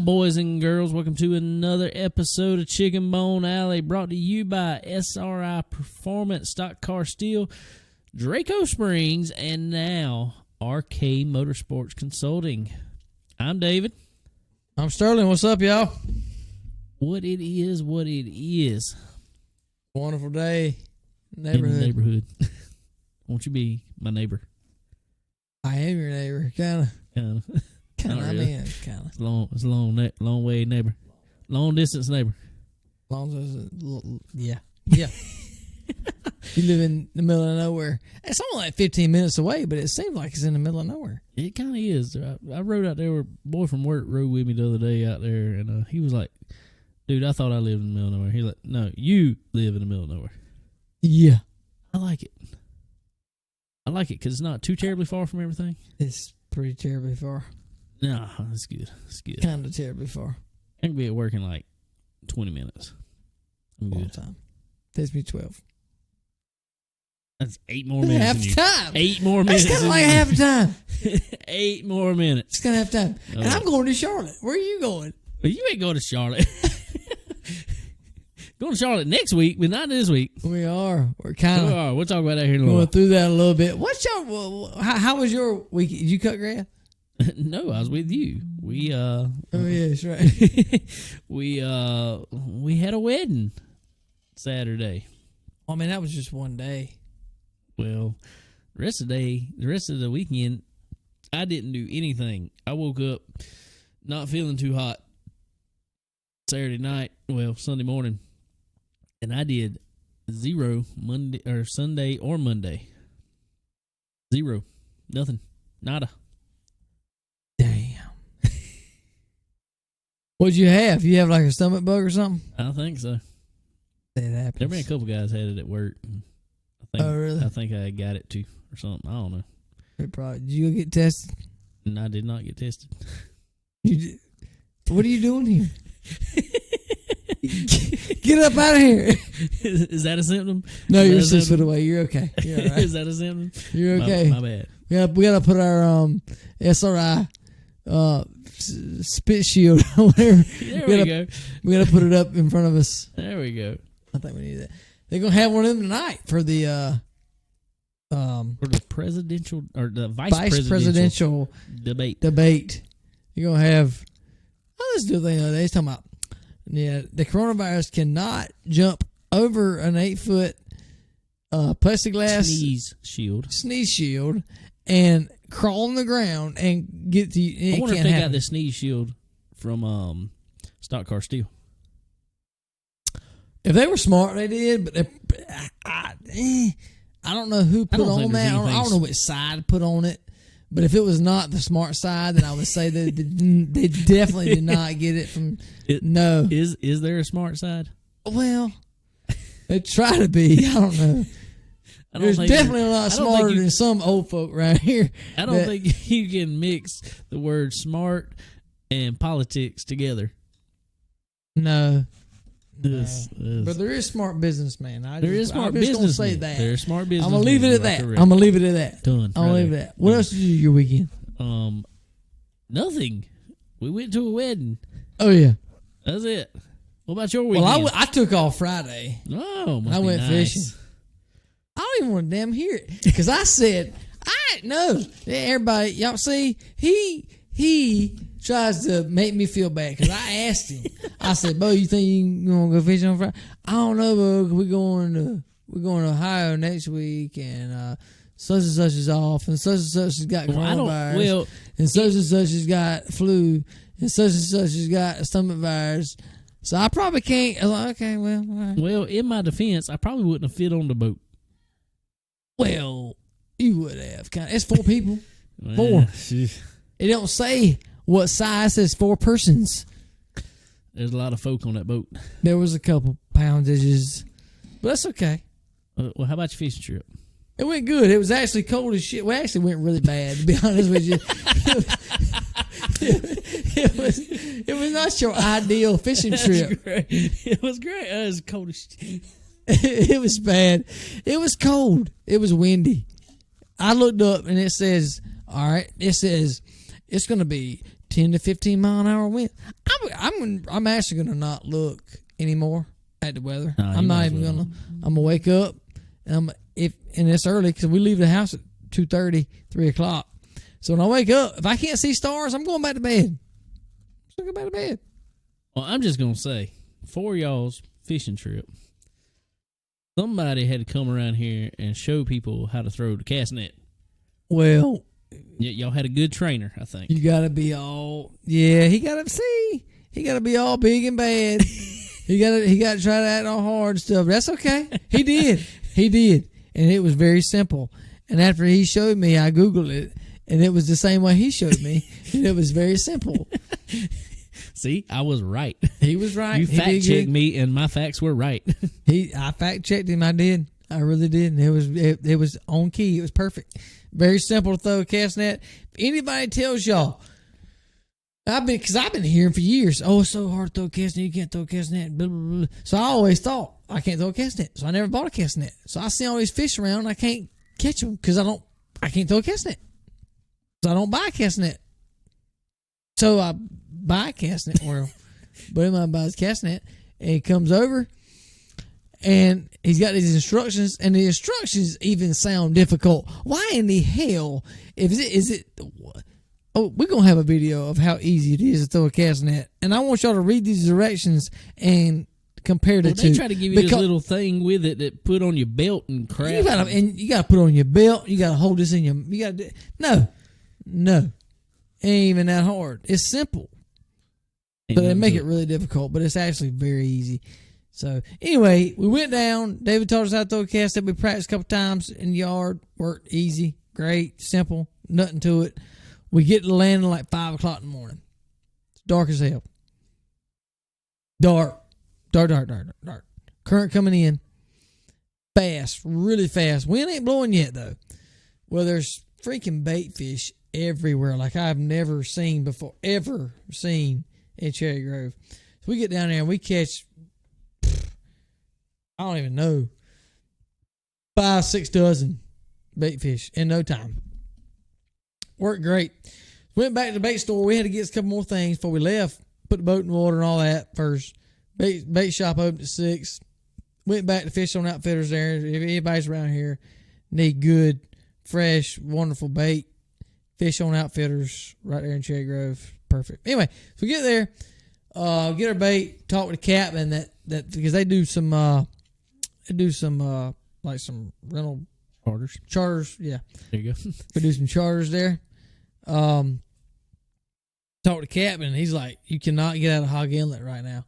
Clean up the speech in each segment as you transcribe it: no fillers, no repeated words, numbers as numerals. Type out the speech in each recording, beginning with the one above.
on, boys and girls. Welcome to another episode of Chicken Bone Alley, brought to you by SRI Performance, Stock Car Steel, Draco Springs, and now RK Motorsports Consulting. I'm David. I'm Sterling. What's up, y'all? What it is. Wonderful day. In the neighborhood. Won't you be my neighbor? I am your neighbor, kind of. Really. It's a long way neighbor, long distance neighbor. Yeah. You live in the middle of nowhere. It's only like 15 minutes away, but it seems like it's in the middle of nowhere. It kind of is. I rode out there. A boy from work rode with me the other day out there, and he was like, "Dude, I thought I lived in the middle of nowhere." He's like, "No, you live in the middle of nowhere." Yeah, I like it. I like it because it's not too terribly far from everything. it's pretty terribly far. No, it's good. It's good. Kind of terribly far. I can be at work in like 20 minutes. I'm All good. the time. Takes me 12. That's 8 more minutes. Half the time. 8 more minutes. That's kind of like half the time. 8 more minutes. It's kind of half the time. And I'm going to Charlotte. Where are you going? Well, you ain't going to Charlotte. Going to Charlotte next week, but not this week. We are. We're kind of. We'll talk about that here in a Going little through that a little bit. What's your? How was your week? Did you cut grass? No, I was with you. We Oh yeah, that's right. we had a wedding Saturday. I mean, that was just one day. Well, the rest of the weekend, I didn't do anything. I woke up not feeling too hot Sunday morning, and I did 0 Sunday or Monday. 0, nothing, nada. Damn. What'd you have? You have like a stomach bug or something? I don't think so. That happens. There been a couple guys had it at work. Oh, really? I think I got it too or something. I don't know. Did you go get tested? And I did not get tested. You did. What are you doing here? Get up out of here. Is that a symptom? No, you're 6 foot away. You're okay. You're all right. Is that a symptom? You're okay. My bad. We gotta put our SRI spit shield or whatever. There we go. We gotta put it up in front of us. There we go. I think we need that. They're gonna have one of them tonight for the presidential or the vice presidential debate. You're gonna have. Let's do a thing the other day. He's talking about the coronavirus cannot jump over an 8-foot plexiglass sneeze shield and crawl on the ground and get to you. I wonder if they got the sneeze shield from Stock Car Steel. If they were smart, they did, but I don't know who put on that. I don't know which side put on it. But if it was not the smart side, then I would say they definitely did not get it from. No, is there a smart side? Well, they try to be. I don't know. There's definitely a lot smarter than some old folk right here. I don't think you can mix the word smart and politics together. No. But there is smart businessman. There is smart business. Say that. There is smart business. I'm gonna leave it at that. I'm gonna leave it at that. Done. I'm gonna leave it at that. What else did you do your weekend? Nothing. We went to a wedding. Oh yeah. That's it. What about your weekend? Well, I took off Friday. Oh, I went fishing. I don't even want to damn hear it because I said no. Everybody, y'all see he tries to make me feel bad because I asked him. I said, "Bo, you think you gonna go fishing on Friday?" I don't know, Bo. We're going to Ohio next week, and such and such is off, and such has got coronavirus, and such has got flu, and such has got a stomach virus. So I probably can't. I was like, okay, well, all right. Well, in my defense, I probably wouldn't have fit on the boat. Well, you would have. It's 4 people. 4. It don't say what size. It says 4 persons. There's a lot of folk on that boat. There was a couple poundages, but that's okay. Well, how about your fishing trip? It went good. It was actually cold as shit. Well, actually went really bad, to be honest with you. It was not your ideal fishing trip. It was great. It was cold as shit. It was bad. It was cold. It was windy. I looked up and it says, all right, it says it's going to be 10 to 15 mile an hour wind. I'm actually gonna not look anymore at the weather. No, I'm not even gonna. I'm gonna wake up and it's early because we leave the house at 2:30, 3 o'clock. So when I wake up, if I can't see stars, I'm going back to bed. I'm going back to bed. Well, I'm just gonna say, for y'all's fishing trip, somebody had to come around here and show people how to throw the cast net. Well, Y'all had a good trainer, I think. you gotta be all he gotta be all big and bad. he gotta try to act all hard and stuff. That's okay. He did, and it was very simple. And after he showed me, I Googled it, and it was the same way he showed me, and it was very simple. See, I was right. He was right. You fact checked me, and my facts were right. I fact checked him. I did. I really did. And it was on key. It was perfect. Very simple to throw a cast net. If anybody tells y'all, because I've been hearing for years, oh, it's so hard to throw a cast net. You can't throw a cast net. Blah, blah, blah. So I always thought I can't throw a cast net. So I never bought a cast net. So I see all these fish around, and I can't catch them because I can't throw a cast net. So I don't buy a cast net. So I buy a cast net. Well, buddy mine buys a cast net, and he comes over, and he's got these instructions, and the instructions even sound difficult. Why in the hell is it? Oh, we're gonna have a video of how easy it is to throw a cast net, and I want y'all to read these directions and compare the two. They try to give you this little thing with it that put on your belt and crap. You gotta put on your belt. You gotta hold this in your. No, ain't even that hard. It's simple. So they make it really difficult, but it's actually very easy. So anyway, we went down. David taught us how to throw a cast net. We practiced a couple times in the yard. Worked easy, great, simple, nothing to it. We get to the landing like 5 o'clock in the morning. It's dark as hell. Dark. Current coming in. Fast, really fast. Wind ain't blowing yet though. Well, there's freaking bait fish everywhere like I've never seen before. Ever seen in Cherry Grove. So we get down there and we catch, I don't even know, 5-6 dozen bait fish in no time. Worked great. Went back to the bait store. We had to get a couple more things before we left. Put the boat in the water and all that first. Bait shop opened at 6. Went back to Fish on Outfitters there. If anybody's around here need good, fresh, wonderful bait, Fish on Outfitters right there in Cherry Grove. Perfect. Anyway, so we get there, get our bait, talk with the captain that because they do some like some rental charters. Yeah, there you go. We do some charters there. Talk to the captain, and he's like, "You cannot get out of Hog Inlet right now.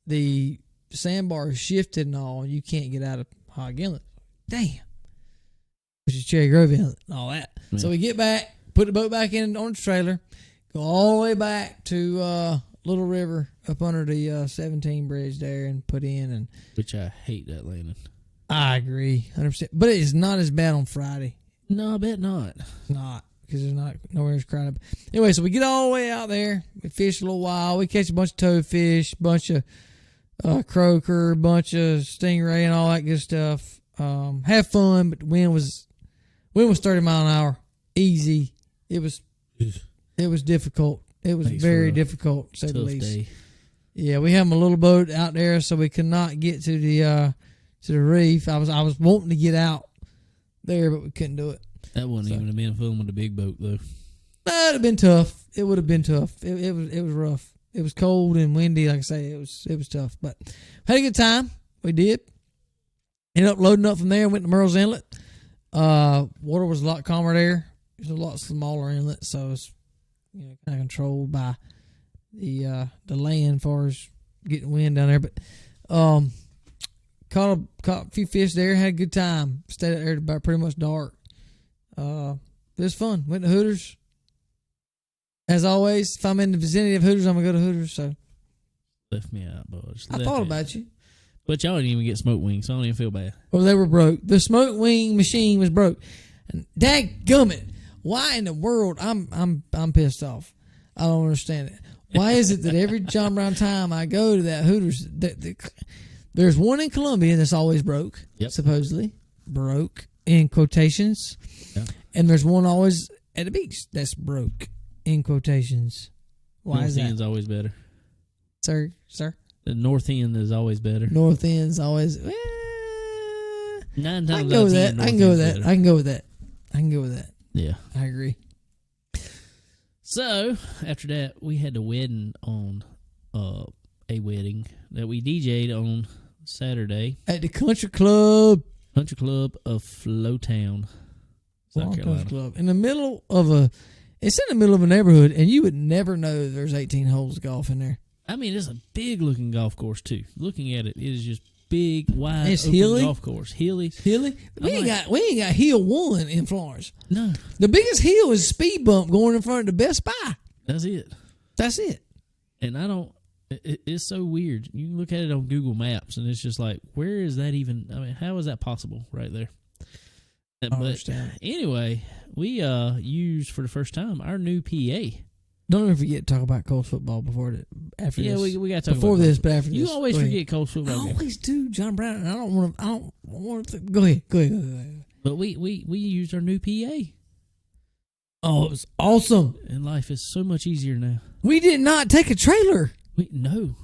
The sandbar is shifted and all. You can't get out of Hog Inlet." Damn. Which is Cherry Grove Inlet and all that. Yeah. So we get back, put the boat back in on the trailer. Go all the way back to Little River up under the 17 bridge there and put in. And which I hate that landing. I agree 100%. But it is not as bad on Friday. No, I bet not. It's not because there's not nowhere as crowded. Anyway, so we get all the way out there. We fish a little while. We catch a bunch of toadfish, bunch of croaker, bunch of stingray and all that good stuff. Have fun, but the wind was 30 mile an hour. Easy. It was difficult. It was very difficult, to say the least. Day. Yeah, we have a little boat out there, so we could not get to the reef. I was wanting to get out there, but we couldn't do it. That wouldn't even have been fun with the big boat, though. It'd have been tough. It would have been tough. It was rough. It was cold and windy, like I say. It was tough, but had a good time. We did. Ended up loading up from there. Went to Merle's Inlet. Water was a lot calmer there. It's a lot smaller inlet, so it's kind of controlled by the land as far as getting wind down there. But caught a few fish there. Had a good time. Stayed out there about pretty much dark. It was fun. Went to Hooters. As always, if I'm in the vicinity of Hooters, I'm gonna go to Hooters. So left me out, boys. I thought about you. But y'all didn't even get smoked wings, so I don't even feel bad. Well, they were broke. The smoke wing machine was broke. And dadgummit, why in the world? I'm pissed off. I don't understand it. Why is it that every John Brown time I go to that Hooters, there's one in Columbia that's always broke, supposedly broke in quotations, and there's one always at the beach that's broke in quotations. Why North is that? end's always better. Sir? The north end is always better. North end's always... 9 I times can out go of with 10, that. I can north go with end's that. better. I can go with that. I can go with that. Yeah. I agree. So, after that, we had a wedding on... a wedding that we DJ'd on Saturday. At the country club. Country Club of Flowtown, South Carolina. Country club. In the middle of a... It's in the middle of a neighborhood, and you would never know there's 18 holes of golf in there. I mean, it's a big-looking golf course, too. Looking at it, it is just big, wide, It's open hilly? golf course. Hilly. Hilly? We ain't got hill 1 in Florence. No, The biggest hill is a speed bump going in front of the Best Buy. that's it. That's it. And I don't... It's so weird. You can look at it on Google Maps, and it's just like, where is that even... I mean, how is that possible right there? But understand. anyway, we used for the first time our new PA. Don't ever forget to talk about Colts football after Yeah, this. we got to talk before about this, Colts. but after this. You always Go ahead. forget Colts football I games. always do, John Brown. And I don't want to. Go ahead. But we used our new PA. Oh, it was awesome. And life is so much easier now. We did not take a trailer. No,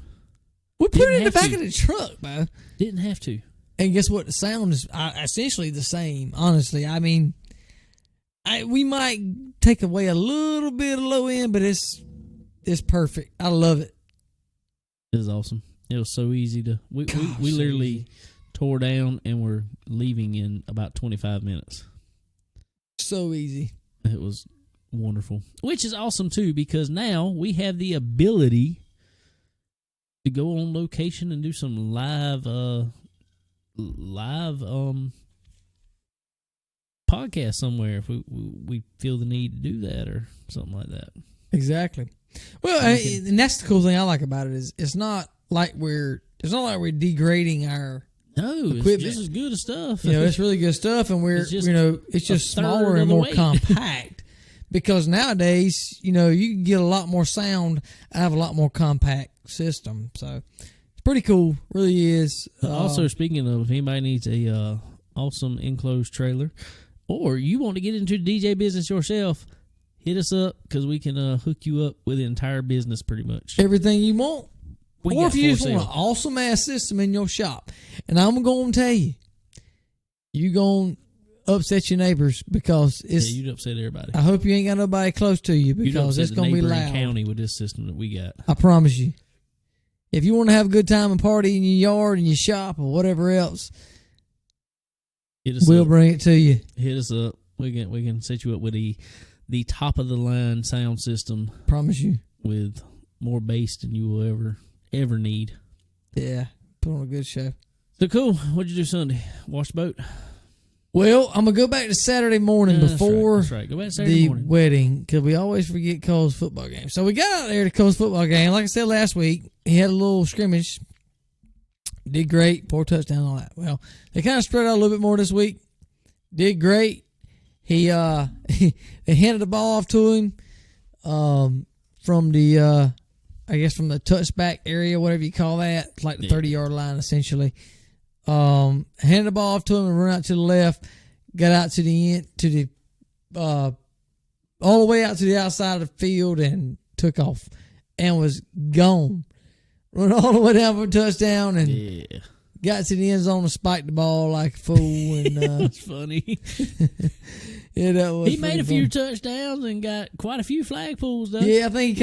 We put Didn't it in the have back to. of the truck, man. didn't have to. And guess what? The sound is essentially the same. Honestly, I mean, we might take away a little bit of low end, but it's perfect. I love it. It was awesome. It was so easy to. We Gosh, so literally easy. tore down and we're leaving in about 25 minutes. So easy. It was wonderful, which is awesome too because now we have the ability to go on location and do some live podcast somewhere if we feel the need to do that or something like that. Exactly. Well, and that's the cool thing I like about it is it's not like we're degrading our. No, it's Equipment. just as good as stuff. It's really good stuff, and It's just it's just a third smaller of and the more weight. compact. Because nowadays, you can get a lot more sound out of a lot more compact system. So it's pretty cool, really is. Also, speaking of, if anybody needs a awesome enclosed trailer, or you want to get into the DJ business yourself, hit us up because we can hook you up with the entire business pretty much. Everything you want. We Or got if you for just want sale. an awesome ass system in your shop, and I'm going to tell you, you're going to upset your neighbors because it's. Yeah, you'd upset everybody. I hope you ain't got nobody close to you You'd because upset it's the going to be neighboring loud. county with this system that we got. I promise you. If you want to have a good time and party in your yard, in your shop, or whatever else, Hit us we'll up. bring it to you. Hit us up. We can set you up with the top of the line sound system Promise you. with more bass than you will ever need. Yeah, put on a good show. So cool. What'd you do Sunday? Wash the boat? Well, I'm going to go back to Saturday morning Yeah, before that's right. Go back Saturday the morning. wedding because we always forget Cole's football game. So we got out there to Cole's football game. Like I said last week, he had a little scrimmage. Did great. 4 touchdowns, all that. Well, they kind of spread out a little bit more this week. Did great. He they handed the ball off to him from the from the touchback area, whatever you call that. It's like the 30-yard line essentially. Handed the ball off to him and run out to the left. Got out to the end all the way out to the outside of the field and took off and was gone. Run all the way down for a touchdown and Yeah. got to the end zone and spiked the ball like a fool. And That's funny. yeah, that was He made pretty a few funny. touchdowns and got quite a few flag pulls, though. Yeah, I think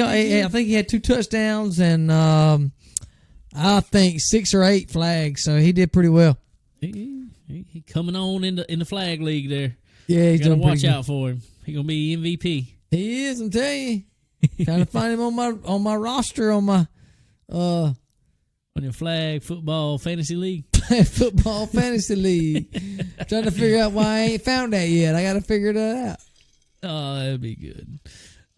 he had 2 touchdowns and I think 6 or 8 flags. So he did pretty well. He coming on in the flag league there. Yeah, he's Gotta doing pretty watch good. out for him. He gonna be MVP. He is, I'm telling you. Trying to find him on my roster on my On your flag football fantasy league. football fantasy league. Trying to figure out why I ain't found that yet. I got to figure that out. Oh, that'd be good.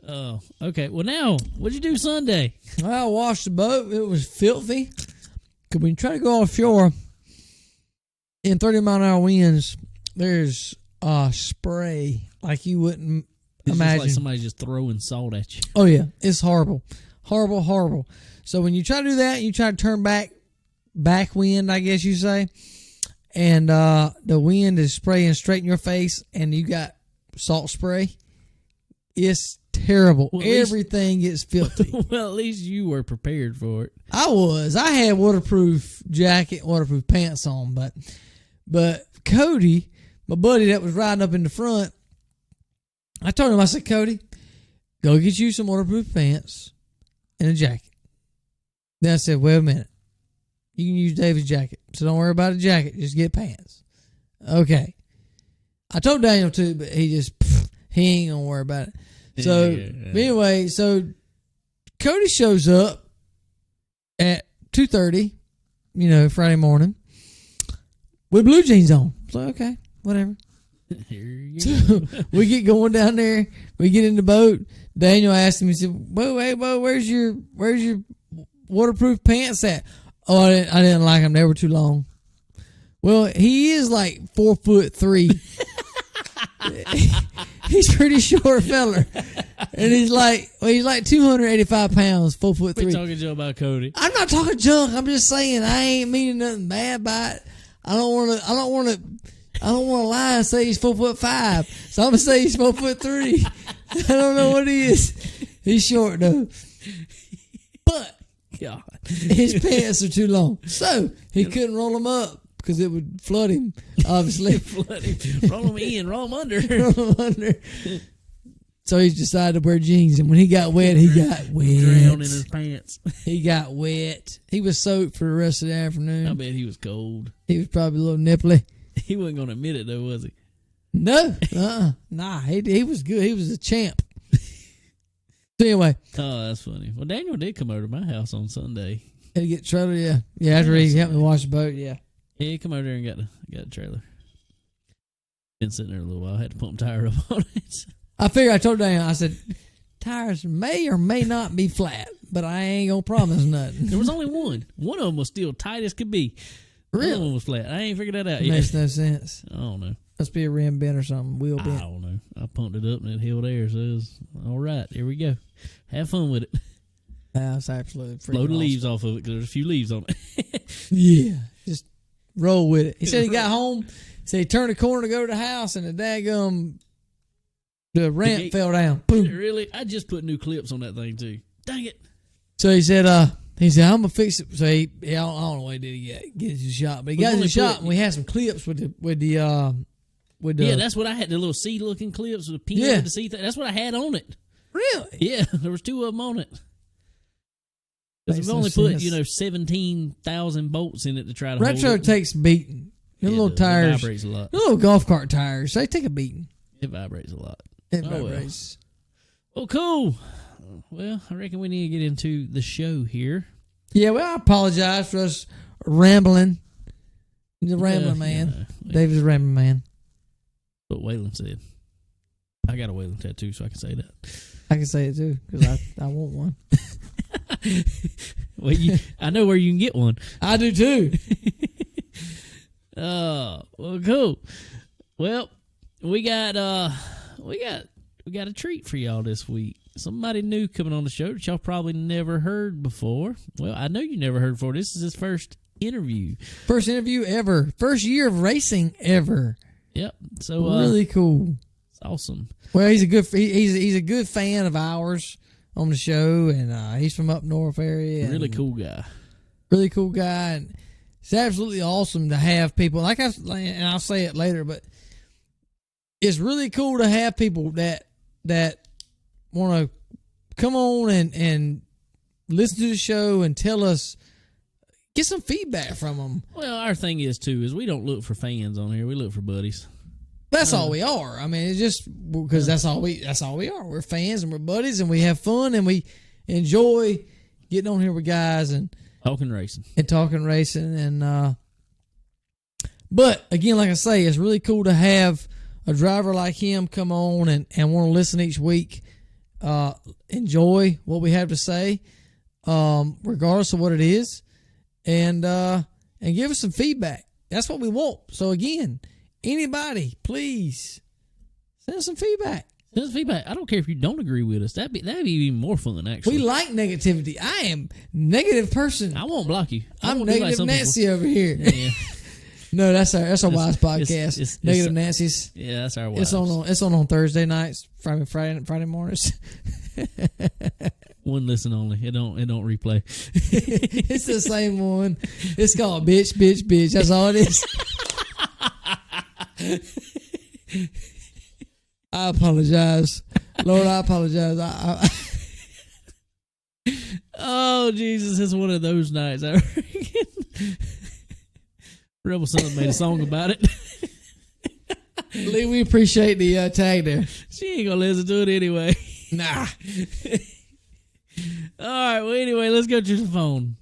Oh, okay. Well, now, what'd you do Sunday? I washed the boat. It was filthy. Because when you try to go offshore in 30-mile-an-hour winds, there's spray like you wouldn't It's imagine. just like somebody's just throwing salt at you. Oh, yeah. It's horrible. Horrible, horrible. So when you try to do that, you try to turn backwind, I guess you say, and the wind is spraying straight in your face, and you got salt spray. It's terrible. Well, at least- Everything gets filthy. Well, at least you were prepared for it. I was. I had waterproof jacket, waterproof pants on, but Cody, my buddy that was riding up in the front, I told him, I said, Cody, go get you some waterproof pants and a jacket. Then I said, wait a minute. You can use David's jacket, so don't worry about a jacket. Just get pants. Okay. I told Daniel too, but he ain't gonna worry about it. So anyway, so Cody shows up at 2:30, Friday morning with blue jeans on. So okay, whatever. Here you So go. we get going down there. We get in the boat. Daniel asked him. He said, "Whoa, where's your waterproof pants at?" Oh, I didn't like them. They were too long. Well, he is like 4'3". He's a pretty short feller, and he's like 285 pounds, 4'3". Quit talking Joe about Cody. I'm not talking junk. I'm just saying I ain't meaning nothing bad by it. I don't want to lie and say he's 4'5". So I'm gonna say he's 4'3". I don't know what he is. He's short though, but God. his pants are too long, so he couldn't roll them up because it would flood him. Obviously, Flood him. Roll him in, roll him under. roll him under. So he decided to wear jeans, and when he got wet, he got wet. Drowned in his pants. He got wet. He was soaked for the rest of the afternoon. I bet he was cold. He was probably a little nipply. He wasn't going to admit it, though, was he? No, nah, he was good. He was a champ. So anyway, Oh, that's funny. Well, Daniel did come over to my house on Sunday. had to get the trailer. Yeah. After he helped me wash the boat. Yeah. Yeah, he come over there and got the trailer. Been sitting there a little while. Had to pump tire up on it. I figured. I told Daniel. I said, tires may or may not be flat, but I ain't gonna promise nothing. There was only one. One of them was still tight as could be. The other Really? one was flat. I ain't figured that out yet. Makes no sense. I don't know. Must be a rim bent or something. Wheel I bent. don't know. I pumped it up and it held air, so it was all right. Here we go. Have fun with it. That's absolutely freaking Blow the awesome. leaves off of it because there's a few leaves on it. Yeah, just roll with it. He said he got home. Said he turned the corner to go to the house, and the ramp gate- fell down. Boom. Really? I just put new clips on that thing too. Dang it. So he said, I'm gonna fix it. So I don't know what he did get it to the shop, but he got it to the shop, and we had some clips with the Yeah, that's what I had. The little C looking clips with the pin with the C thing. That's what I had on it. really. Yeah, there was two of them on it. Because Makes we've no only sense. put 17,000 bolts in it to try to Retro hold it. takes beating. The Yeah, little it tires, vibrates a lot. the little golf cart tires, they take a beating. It vibrates a lot. It Oh, well. vibrates. Well, cool. Well, I reckon we need to get into the show here. Yeah, well, I apologize for us rambling. He's a rambling man. David's a rambling man. What Waylon said. I got a Waylon tattoo, so I can say that. I can say it too because I want one. Well, I know where you can get one. I do too. Oh, well, cool. Well, we got a treat for y'all this week. Somebody new coming on the show that y'all probably never heard before. Well, I know you never heard before. This is his first interview. First interview ever. First year of racing ever. Yep. So Really cool. it's awesome. Well, he's a good fan of ours on the show, and he's from up north area. And Really cool guy. really cool guy, and it's absolutely awesome to have people and I'll say it later, but it's really cool to have people that want to come on and listen to the show and tell us, get some feedback from them. Well, our thing is too is we don't look for fans on here. We look for buddies. That's all we are. I mean, it's just because that's all we are. We're fans and we're buddies and we have fun and we enjoy getting on here with guys and Talking racing. talking racing. And but again, like I say, it's really cool to have a driver like him come on and want to listen each week. Enjoy what we have to say, regardless of what it is, and give us some feedback. That's what we want. So again, anybody, please send us some feedback. Send us feedback. I don't care if you don't agree with us. That'd be even more fun, actually. We like negativity. I am a negative person. I won't block you. I I'm won't do like negative some people. Nancy over here. Yeah. No, that's our Wise podcast. it's- Negative Nancy's. Yeah, that's our It's on Thursday nights, Friday mornings. One listen only. It don't replay. It's the same one. It's called bitch, bitch, bitch. That's all it is. I apologize, Lord. I apologize. Oh Jesus, it's one of those nights. I reckon. Rebel Son made a song about it. Lee, we appreciate the tag there. She ain't gonna listen to it anyway. Nah. All right. Well, anyway, let's go to the phone.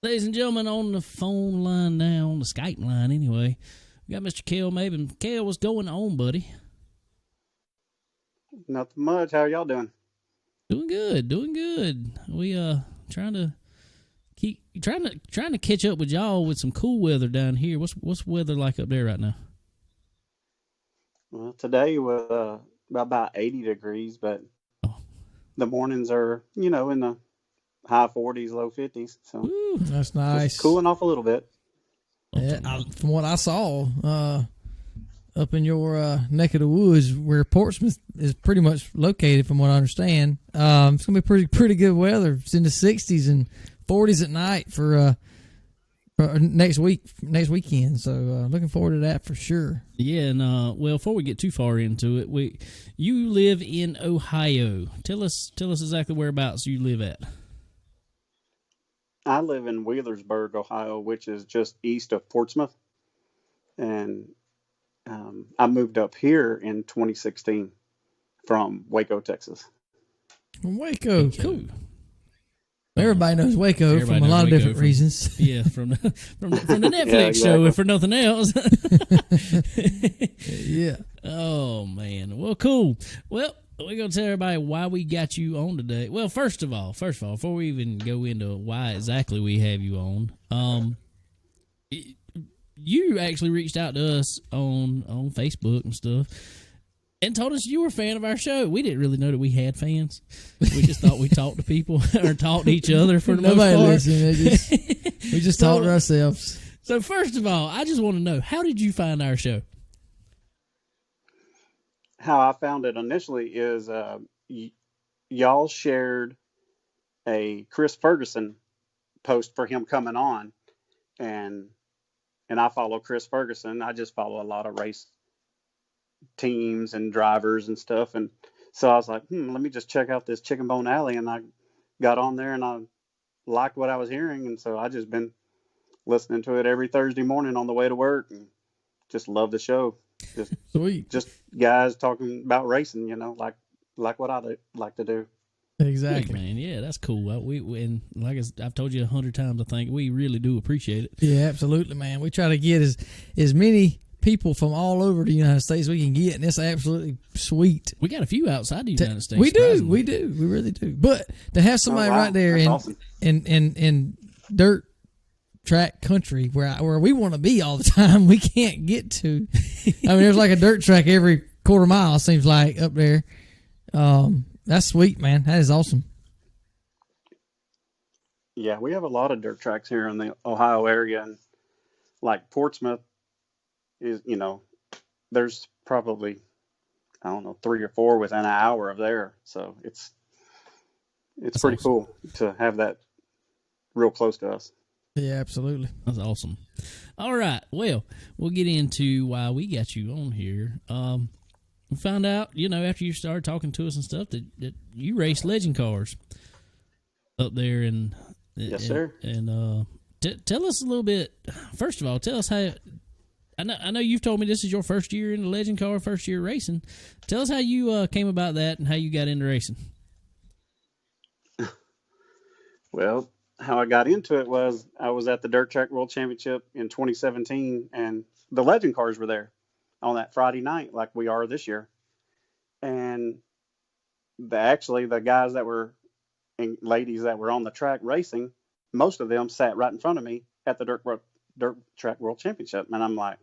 Ladies and gentlemen, on the phone line now, on the Skype line anyway, we got Mr. Cale Maybin. Cale, what's going on, buddy? Nothing much. How are y'all doing? Doing good. We trying to catch up with y'all with some cool weather down here. What's weather like up there right now? Well, today was about 80 degrees, but the mornings are, in the high 40s, low 50s. So Woo. That's nice. it's cooling off a little bit. Yeah, from what I saw, up in your neck of the woods where Portsmouth is pretty much located, from what I understand, it's gonna be pretty good weather. It's in the 60s and 40s at night for next weekend. So looking forward to that for sure. Yeah, and well, before we get too far into it, you live in Ohio. Tell us exactly whereabouts you live at. I live in Wheelersburg, Ohio, which is just east of Portsmouth. And I moved up here in 2016 from Waco, Texas. Waco, cool. Everybody knows Waco from a lot of different reasons. Yeah, from the Netflix show, if for nothing else. Yeah. Oh man. Well, cool. Well, we're gonna tell everybody why we got you on today. Well, first of all, before we even go into why exactly we have you on, you actually reached out to us on Facebook and stuff and told us you were a fan of our show. We didn't really know that we had fans. We just thought we talked to people or talked to each other for the most part. Nobody listened. We just talk to ourselves. So first of all, I just want to know, how did you find our show? How I found it initially is y'all shared a Chris Ferguson post for him coming on, and I follow Chris Ferguson. I just follow a lot of race teams and drivers and stuff, and so I was like, let me just check out this Chicken Bone Alley, and I got on there and I liked what I was hearing, and so I just been listening to it every Thursday morning on the way to work, and just love the show. Just Sweet. Just guys talking about racing, like what I like to do. Exactly. Sweet, man. Yeah, that's cool. And like I've told you 100 times, I think we really do appreciate it. Yeah, absolutely, man. We try to get as many people from all over the United States we can get, and it's absolutely sweet. We got a few outside the United States. We do, we really do. But to have somebody right there in dirt track country where we want to be all the time, we can't get to. I mean, there's like a dirt track every quarter mile, seems like, up there. That's sweet, man. That is awesome. Yeah, we have a lot of dirt tracks here in the Ohio area, and like Portsmouth is, there's probably, I don't know, 3 or 4 within an hour of there. So it's pretty awesome. Cool to have that real close to us. Yeah, absolutely. That's awesome. All right. Well, we'll get into why we got you on here. We found out, after you started talking to us and stuff, that you race legend cars up there. Yes, sir. And tell us a little bit. First of all, tell us how. I know you've told me this is your first year in the legend car, first year racing. Tell us how you came about that and how you got into racing. Well, how I got into it was I was at the Dirt Track World Championship in 2017, and the legend cars were there on that Friday night, like we are this year. And the guys that were, and ladies that were on the track racing, most of them sat right in front of me at the Dirt Track World Championship. And I'm like,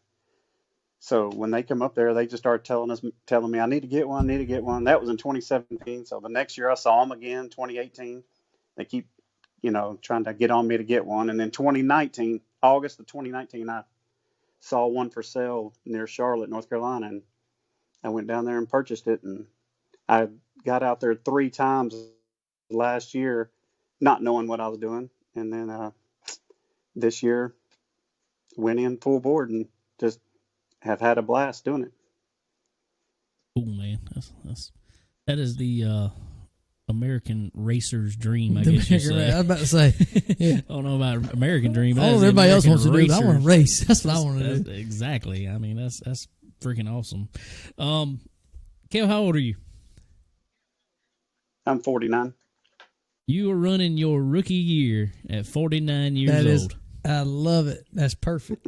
so when they come up there, they just started telling me I need to get one. That was in 2017. So the next year I saw them again, 2018. They keep, trying to get on me to get one. And then August of 2019, I saw one for sale near Charlotte, North Carolina, and I went down there and purchased it. And I got out there 3 times last year, not knowing what I was doing. And then this year, went in full board and just have had a blast doing it. Cool, man. That is the American racer's dream, I The guess you American say. race. I was about to say, yeah. I don't know about American dream. But All that is the everybody else wants to American do, but I want to racer's- race. That's what I want to that's- do. Exactly. I mean, that's freaking awesome. Cale, how old are you? I'm 49. You are running your rookie year at 49 years That is, old. I love it. That's perfect.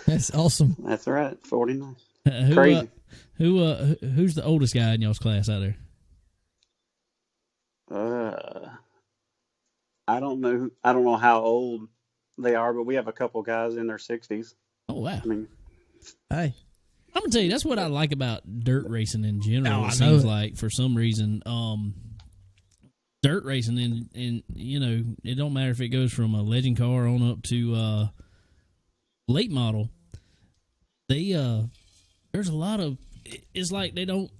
That's awesome. That's right, 49. Who's Crazy. Who's the oldest guy in y'all's class out there? I don't know. I don't know how old they are, but we have a couple guys in their 60s. Oh, wow. I mean, Hey, I'm gonna tell you, that's what I like about dirt racing in general. Oh, I It know seems it. like for some reason, dirt racing and it don't matter if it goes from a legend car on up to late model. They there's a lot of, it's like they don't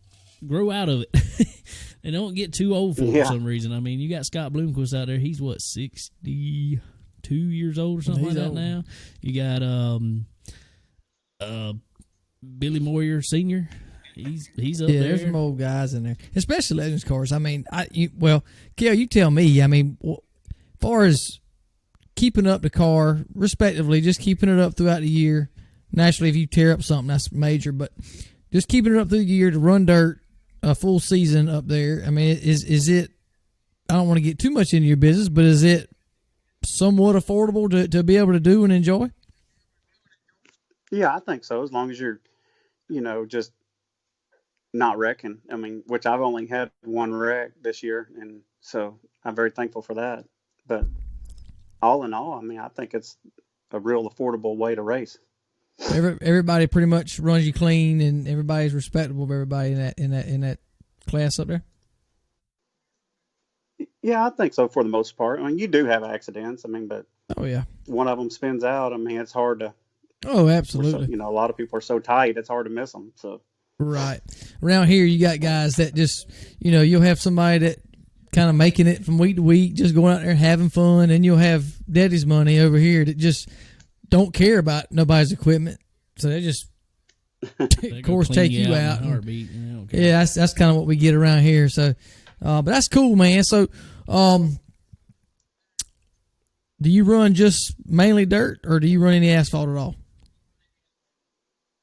grow out of it. They don't get too old for it Yeah. for some reason. I mean, you got Scott Bloomquist out there. He's what, 62 years old or something He's like old. that now. You got Billy Moyer Sr. He's up yeah, there. there's some old guys in there, especially Legends cars. I mean, Cale, you tell me. I mean, as far as keeping up the car, respectively, just keeping it up throughout the year. Naturally, if you tear up something, that's major, but just keeping it up through the year to run dirt a full season up there. I mean, is it? I don't want to get too much into your business, but is it somewhat affordable to be able to do and enjoy? yeah, I think so. As long as you're, just not wrecking. I mean, which I've only had one wreck this year, and so I'm very thankful for that. But all in all, I mean, I think it's a real affordable way to race. Everybody pretty much runs you clean, and everybody's respectable of everybody in that class up there. Yeah, I think so for the most part. I mean, you do have accidents. I mean, but Oh yeah. one of them spins out. I mean, it's hard to. Oh, absolutely. A lot of people are so tight, it's hard to miss them. So. Right. Around here, you got guys that just, you'll have somebody that kind of making it from week to week, just going out there and having fun, and you'll have daddy's money over here that just don't care about nobody's equipment. So they just, They of go course, clean take you you in a out. and- heartbeat. They don't care. Yeah, that's kind of what we get around here. So, but that's cool, man. So, do you run just mainly dirt, or do you run any asphalt at all?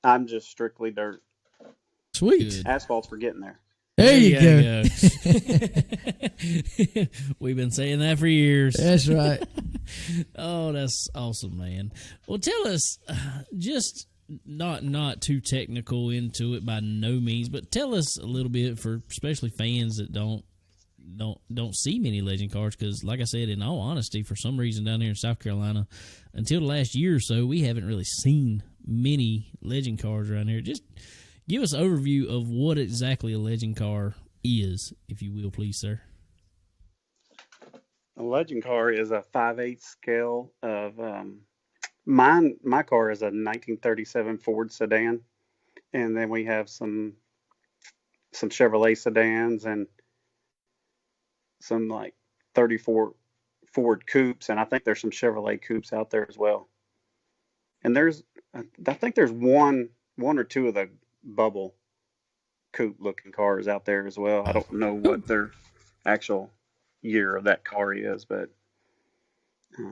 I'm just strictly dirt. Sweet. Good. Asphalt's for getting there. There you go. We've been saying that for years. That's right. Oh, that's awesome, man. Well, tell us, just not too technical into it by no means, but tell us a little bit for especially fans that don't see many legend cars, because like I said, in all honesty, for some reason down here in South Carolina, until the last year or so, we haven't really seen many legend cars around here. Just give us an overview of what exactly a legend car is, if you will, please, sir. A legend car is a 5/8 scale of my car is a 1937 Ford sedan, and then we have some Chevrolet sedans and some like 34 Ford coupes, and I think there's some Chevrolet coupes out there as well. And I think there's one or two of the bubble coupe looking cars out there as well. I don't know what their actual year of that car is, but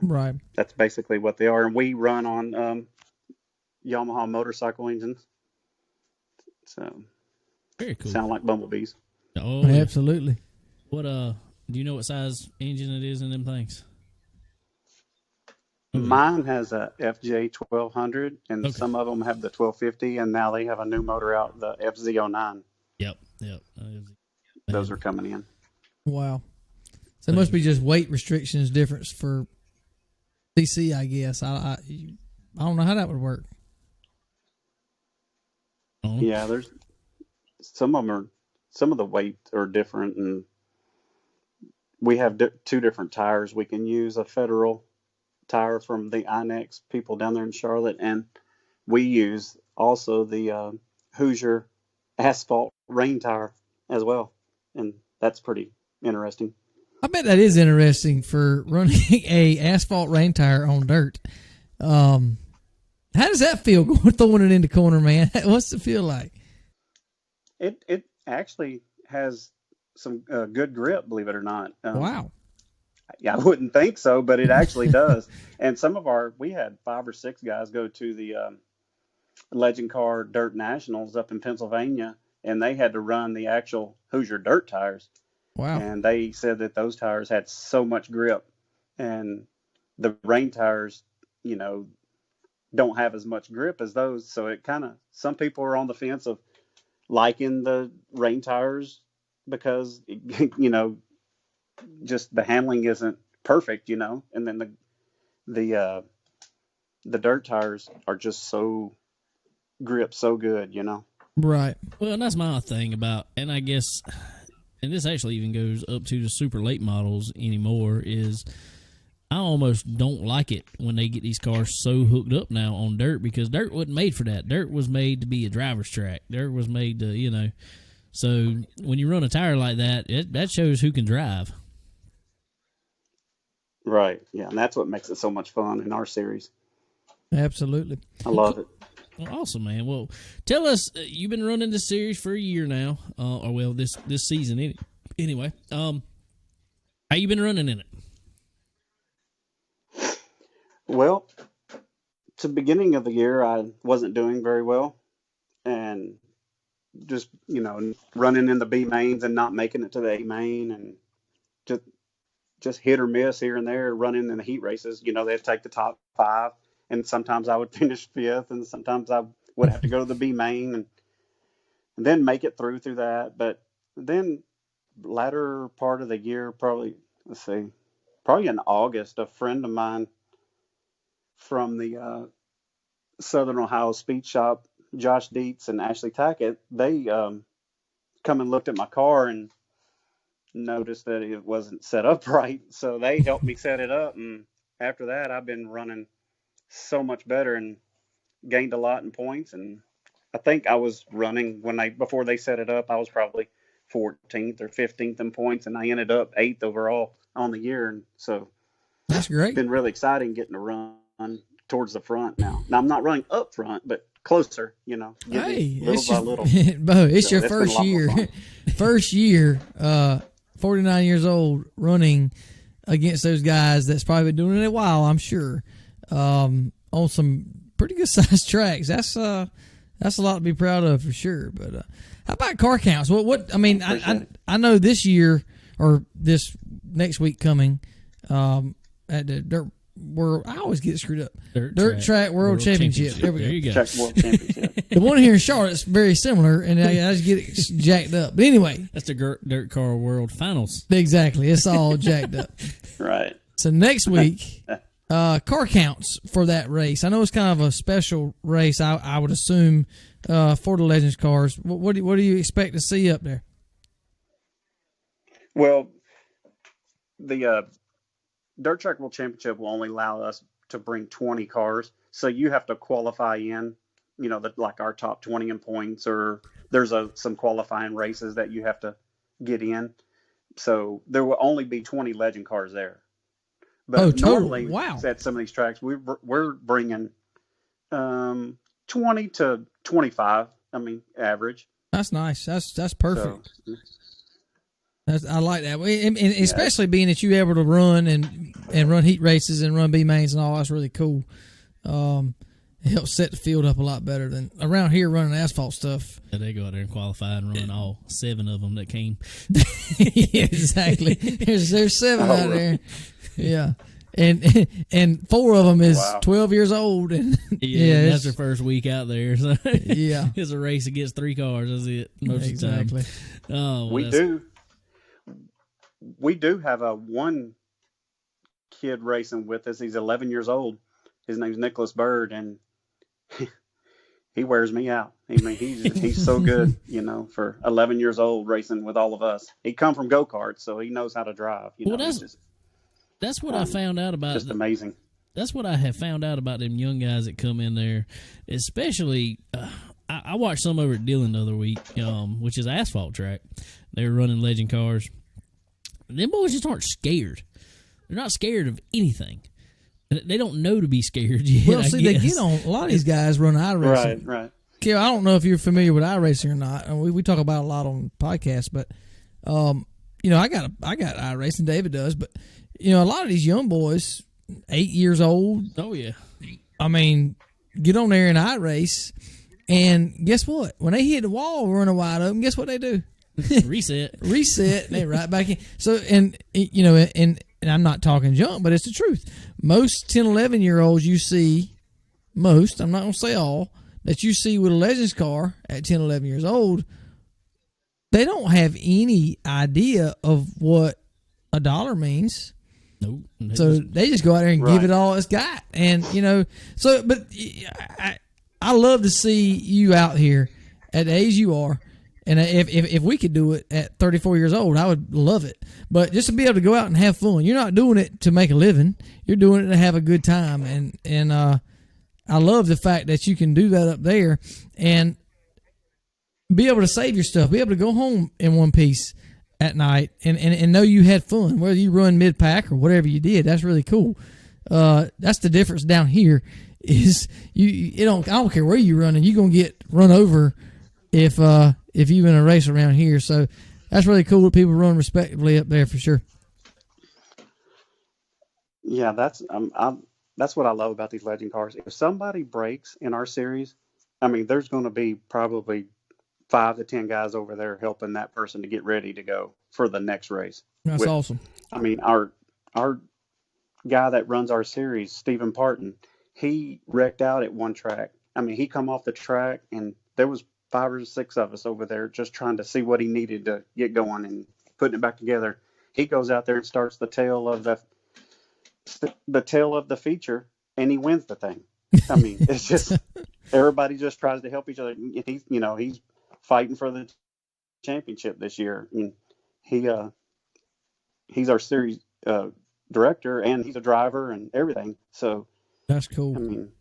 Right. that's basically what they are. And we run on Yamaha motorcycle engines, so Very cool. sound like bumblebees. Oh, yeah. Absolutely. What do you know what size engine it is in them things? Mine has a FJ 1200, and Okay. some of them have the 1250, and now they have a new motor out, the FZ09. Yep. Those are coming in. Wow. So it must be just weight restrictions difference for CC, I guess. I don't know how that would work. Oh, Yeah, there's some of the weight are different, and we have two different tires. We can use a Federal tire from the INEX people down there in Charlotte, and we use also the Hoosier asphalt rain tire as well, and that's pretty interesting. I bet that is interesting for running a asphalt rain tire on dirt. How does that feel going throwing it in the corner, man? What's it feel like? It actually has some good grip, believe it or not. Wow. Yeah, I wouldn't think so, but it actually does. And we had 5 or 6 guys go to the Legend Car Dirt Nationals up in Pennsylvania, and they had to run the actual Hoosier dirt tires. Wow. And they said that those tires had so much grip, and the rain tires, don't have as much grip as those. So it some people are on the fence of liking the rain tires because, just the handling isn't perfect, and then the dirt tires are just grip so good, Right. Well, and that's my thing about, and I guess, and this actually even goes up to the super late models anymore, is I almost don't like it when they get these cars so hooked up now on dirt, because dirt wasn't made for that. Dirt was made to be a driver's track. Dirt was made to, so when you run a tire like that, that shows who can drive. Right. Yeah, and that's what makes it so much fun in our series. Absolutely. I love it. Well, awesome, man. Well, tell us, you've been running this series for a year now, this season anyway. How you been running in it? Well, to the beginning of the year, I wasn't doing very well, and just running in the B mains and not making it to the A main, and just hit or miss here and there. Running in the heat races, they'd take the top 5, and sometimes I would finish 5th, and sometimes I would have to go to the B main and then make it through that. But then latter part of the year, probably in August, a friend of mine from the Southern Ohio Speed Shop, Josh Dietz and Ashley Tackett, they come and looked at my car and noticed that it wasn't set up right. So they helped me set it up. And after that, I've been running so much better and gained a lot in points. And I think I was running before they set it up, I was probably 14th or 15th in points, and I ended up 8th overall on the year. And so that's great. It's been really exciting getting to run towards the front now. Now I'm not running up front, but closer, Hey, little by little. Bo, it's So your it's been a first lot more year. fun. First year, 49 years old, running against those guys that's probably been doing it a while, I'm sure, on some pretty good sized tracks. That's a lot to be proud of for sure. But how about car counts? I know this year or this next week coming at the Dirt World. I always get it screwed up. Dirt Track World Championship. There we go. There you go. Track World Championship. The one here in Charlotte's very similar, and I just get it jacked up. But anyway, That's the Dirt Car World Finals. exactly, it's all jacked up. Right. So next week, car counts for that race. I know it's kind of a special race. I would assume for the Legends cars. What do you expect to see up there? Well, the Dirt Track World Championship will only allow us to bring 20 cars. So you have to qualify in, like our top 20 in points, or there's some qualifying races that you have to get in. So there will only be 20 Legend cars there. But normally, wow. at some of these tracks, we're bringing 20 to 25. Average. That's nice. That's perfect. So, I like that, and especially being that you're able to run and run heat races and run B mains and all. That's really cool. It helps set the field up a lot better than around here running asphalt stuff. Yeah, they go out there and qualify and run all 7 of them that came. Yeah, exactly. There's 7 out there. Yeah, and 4 of them is 12 years old, and that's their first week out there. So yeah, it's a race against 3 cars. That's it. Most of the time. Oh, well, we do have one kid racing with us. He's 11 years old. His name's Nicholas Bird, and he wears me out. He's so good, for 11 years old racing with all of us. He come from go-karts, so he knows how to drive. That's what I found out about. Just amazing. that's what I have found out about them young guys that come in there, especially. I watched some over at Dillon the other week, which is asphalt track. They were running legend cars. Them boys just aren't scared. They're not scared of anything. They don't know to be scared yet. Well, see, they get on. A lot of these guys run iRacing. Right. Cale, I don't know if you're familiar with iRacing or not. We talk about it a lot on podcasts, but I got iRacing. David does, but a lot of these young boys, 8 years old. Oh yeah. I mean, get on there and iRace, and guess what? When they hit the wall running wide open, guess what they do? Reset. And they right back in. So, and I'm not talking junk, but it's the truth. Most 10, 11-year-olds you see, I'm not going to say all, that you see with a Legends car at 10, 11 years old, they don't have any idea of what a dollar means. Nope. So they just go out there and give it all it's got. And, but I love to see you out here at the age you are. And if we could do it at 34 years old, I would love it. But just to be able to go out and have fun. You're not doing it to make a living. You're doing it to have a good time. And I love the fact that you can do that up there and be able to save your stuff, be able to go home in one piece at night and know you had fun, whether you run mid-pack or whatever you did. That's really cool. That's the difference down here is I don't care where you run, and you're going to get run over if you're in a race around here. So that's really cool that people run respectively up there for sure. Yeah, that's what I love about these legend cars. If somebody breaks in our series, I mean, there's going to be probably 5 to 10 guys over there helping that person to get ready to go for the next race. That's awesome. I mean, our guy that runs our series, Stephen Parton, he wrecked out at one track. I mean, he come off the track, and there was 5 or 6 of us over there just trying to see what he needed to get going and putting it back together. He goes out there and starts the tail of the feature, and he wins the thing. I mean, it's just everybody just tries to help each other. He's fighting for the championship this year. I mean, he's our series director, and he's a driver and everything. So that's cool. I mean,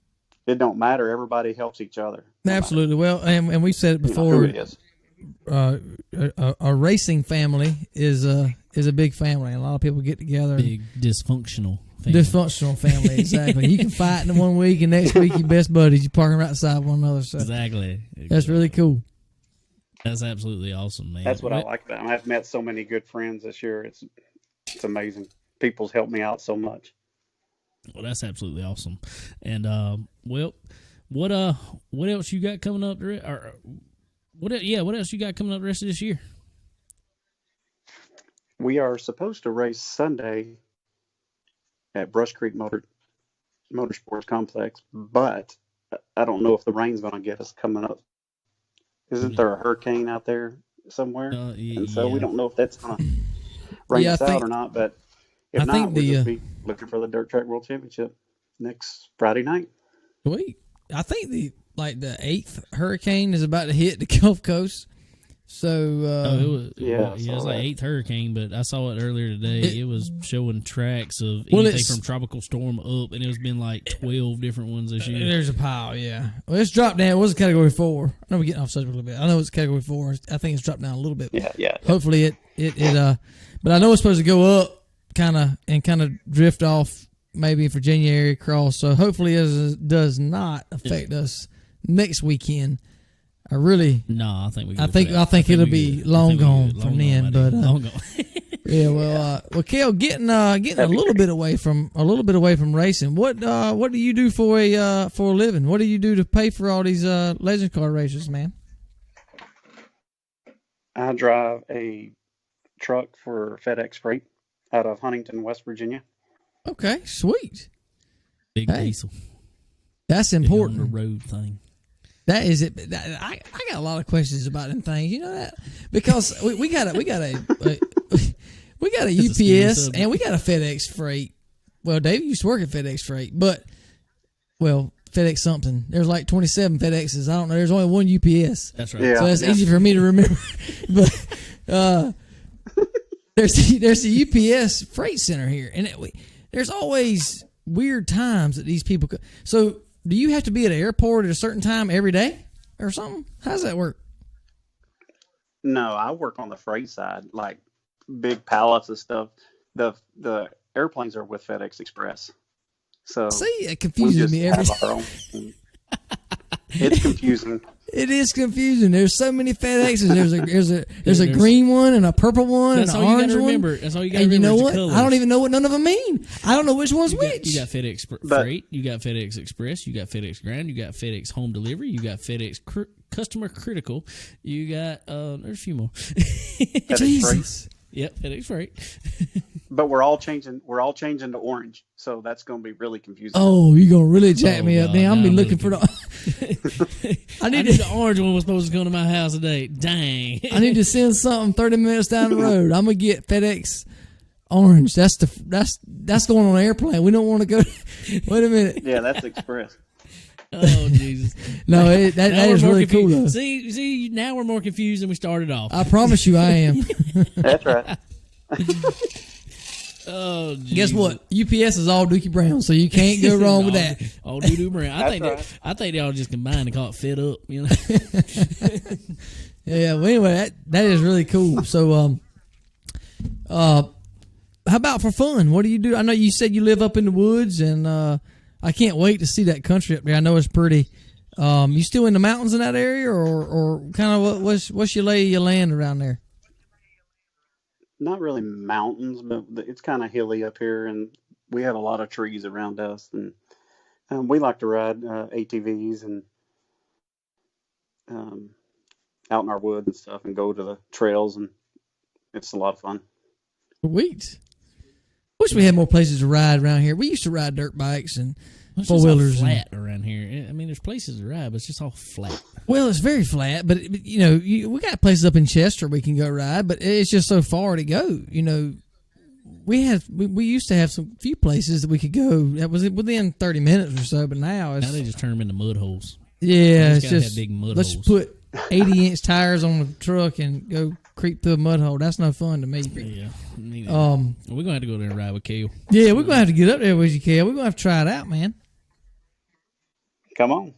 it don't matter. Everybody helps each other. Absolutely. Well, and we've said it before. Who it is. A racing family is a big family. A lot of people get together. Big dysfunctional family, exactly. You can fight in one week, and next week you're best buddies. You're parking right beside one another. So exactly. That's really cool. That's absolutely awesome, man. That's what I like about them. I've met so many good friends this year. It's amazing. People's helped me out so much. Well, that's absolutely awesome. And what else you got coming up? What else you got coming up the rest of this year? We are supposed to race Sunday at Brush Creek Motorsports Complex, but I don't know if the rain's going to get us coming up. Isn't there a hurricane out there somewhere? And so we don't know if that's going to rain us out or not. But if not, we'll just be looking for the Dirt Track World Championship next Friday night. Sweet. I think the 8th hurricane is about to hit the Gulf Coast. So it was like 8th hurricane, but I saw it earlier today. It was showing tracks of anything from tropical storm up, and it was been like 12 different ones this year. There's a pile, yeah. Well, it's dropped down. It was a Category 4. I know we're getting off subject a little bit. I know it's Category 4. I think it's dropped down a little bit. Yeah. Hopefully but I know it's supposed to go up kind of drift off maybe Virginia area cross. So hopefully it does not affect us next weekend. I think it'll be long gone from then. But long gone. yeah, well, Cale, getting a little bit away from racing. What do you do for a living? What do you do to pay for all these legend car races, man? I drive a truck for FedEx Freight out of Huntington, West Virginia. Okay, sweet. Big diesel. That's important. On the road thing. That is it. I got a lot of questions about them things. You know that because we got a UPS and we got a FedEx Freight. Well, David used to work at FedEx Freight, but FedEx something. There's like 27 FedExes. I don't know. There's only one UPS. That's right. Yeah, so it's easy for me to remember. But there's the UPS Freight Center here, and there's always weird times that these people. So, do you have to be at an airport at a certain time every day or something? How does that work? No, I work on the freight side, like big pallets of stuff. The airplanes are with FedEx Express, so See, it we confuses just me every. have our own. It's confusing. It is confusing. There's so many FedExes. There's a green one and a purple one and That's an all you orange gotta one. remember. That's all you got to And you remember. know is the what? colors. I don't even know what none of them mean. I don't know which one's which. You got FedEx Freight, you got FedEx Express, you got FedEx Ground, you got FedEx Home Delivery, you got FedEx Customer Critical, you got there's a few more. FedEx Jesus. Yep, FedEx Freight. But we're all changing to orange, so that's going to be really confusing. Oh, you're gonna really jack Oh, me up, God, man. I'm now be I'm looking really for the. I I need knew to. the orange one was supposed to come to my house today. Dang. I need to send something 30 minutes down the road. I'm gonna get FedEx orange. That's going on an airplane. We don't want to go. Wait a minute. Yeah, that's Express. Oh Jesus! No, that Now we're is more really cool confused. though. See, now we're more confused than we started off. I promise you, I am. That's right. Oh, Jesus. Guess what? UPS is all Dookie Brown, so you can't go wrong with that. All doo-doo brand. That's I think they all just combined and call it Fed Up. You know. Yeah. Well, anyway, that is really cool. So, how about for fun? What do you do? I know you said you live up in the woods, and I can't wait to see that country up there. I know it's pretty. You still in the mountains in that area, or kind of what's your lay of your land around there? Not really mountains, but it's kind of hilly up here, and we have a lot of trees around us. And we like to ride ATVs and out in our woods and stuff, and go to the trails, and it's a lot of fun. Sweet. Wish we had more places to ride around here. We used to ride dirt bikes and It's four just all wheelers. flat around here. I mean, there's places to ride, but it's just all flat. Well, it's very flat, but we got places up in Chester we can go ride, but it's just so far to go. We used to have some few places that we could go that was within 30 minutes or so, but now Now they just turn them into mud holes. yeah, it's gotta have just big mud let's holes. put 80-inch tires on the truck and go creep through a mud hole. That's no fun to me. Yeah. We're gonna have to go there and ride with Cale. Yeah, we're gonna have to get up there with you, Cale. We're gonna have to try it out, man. Come on.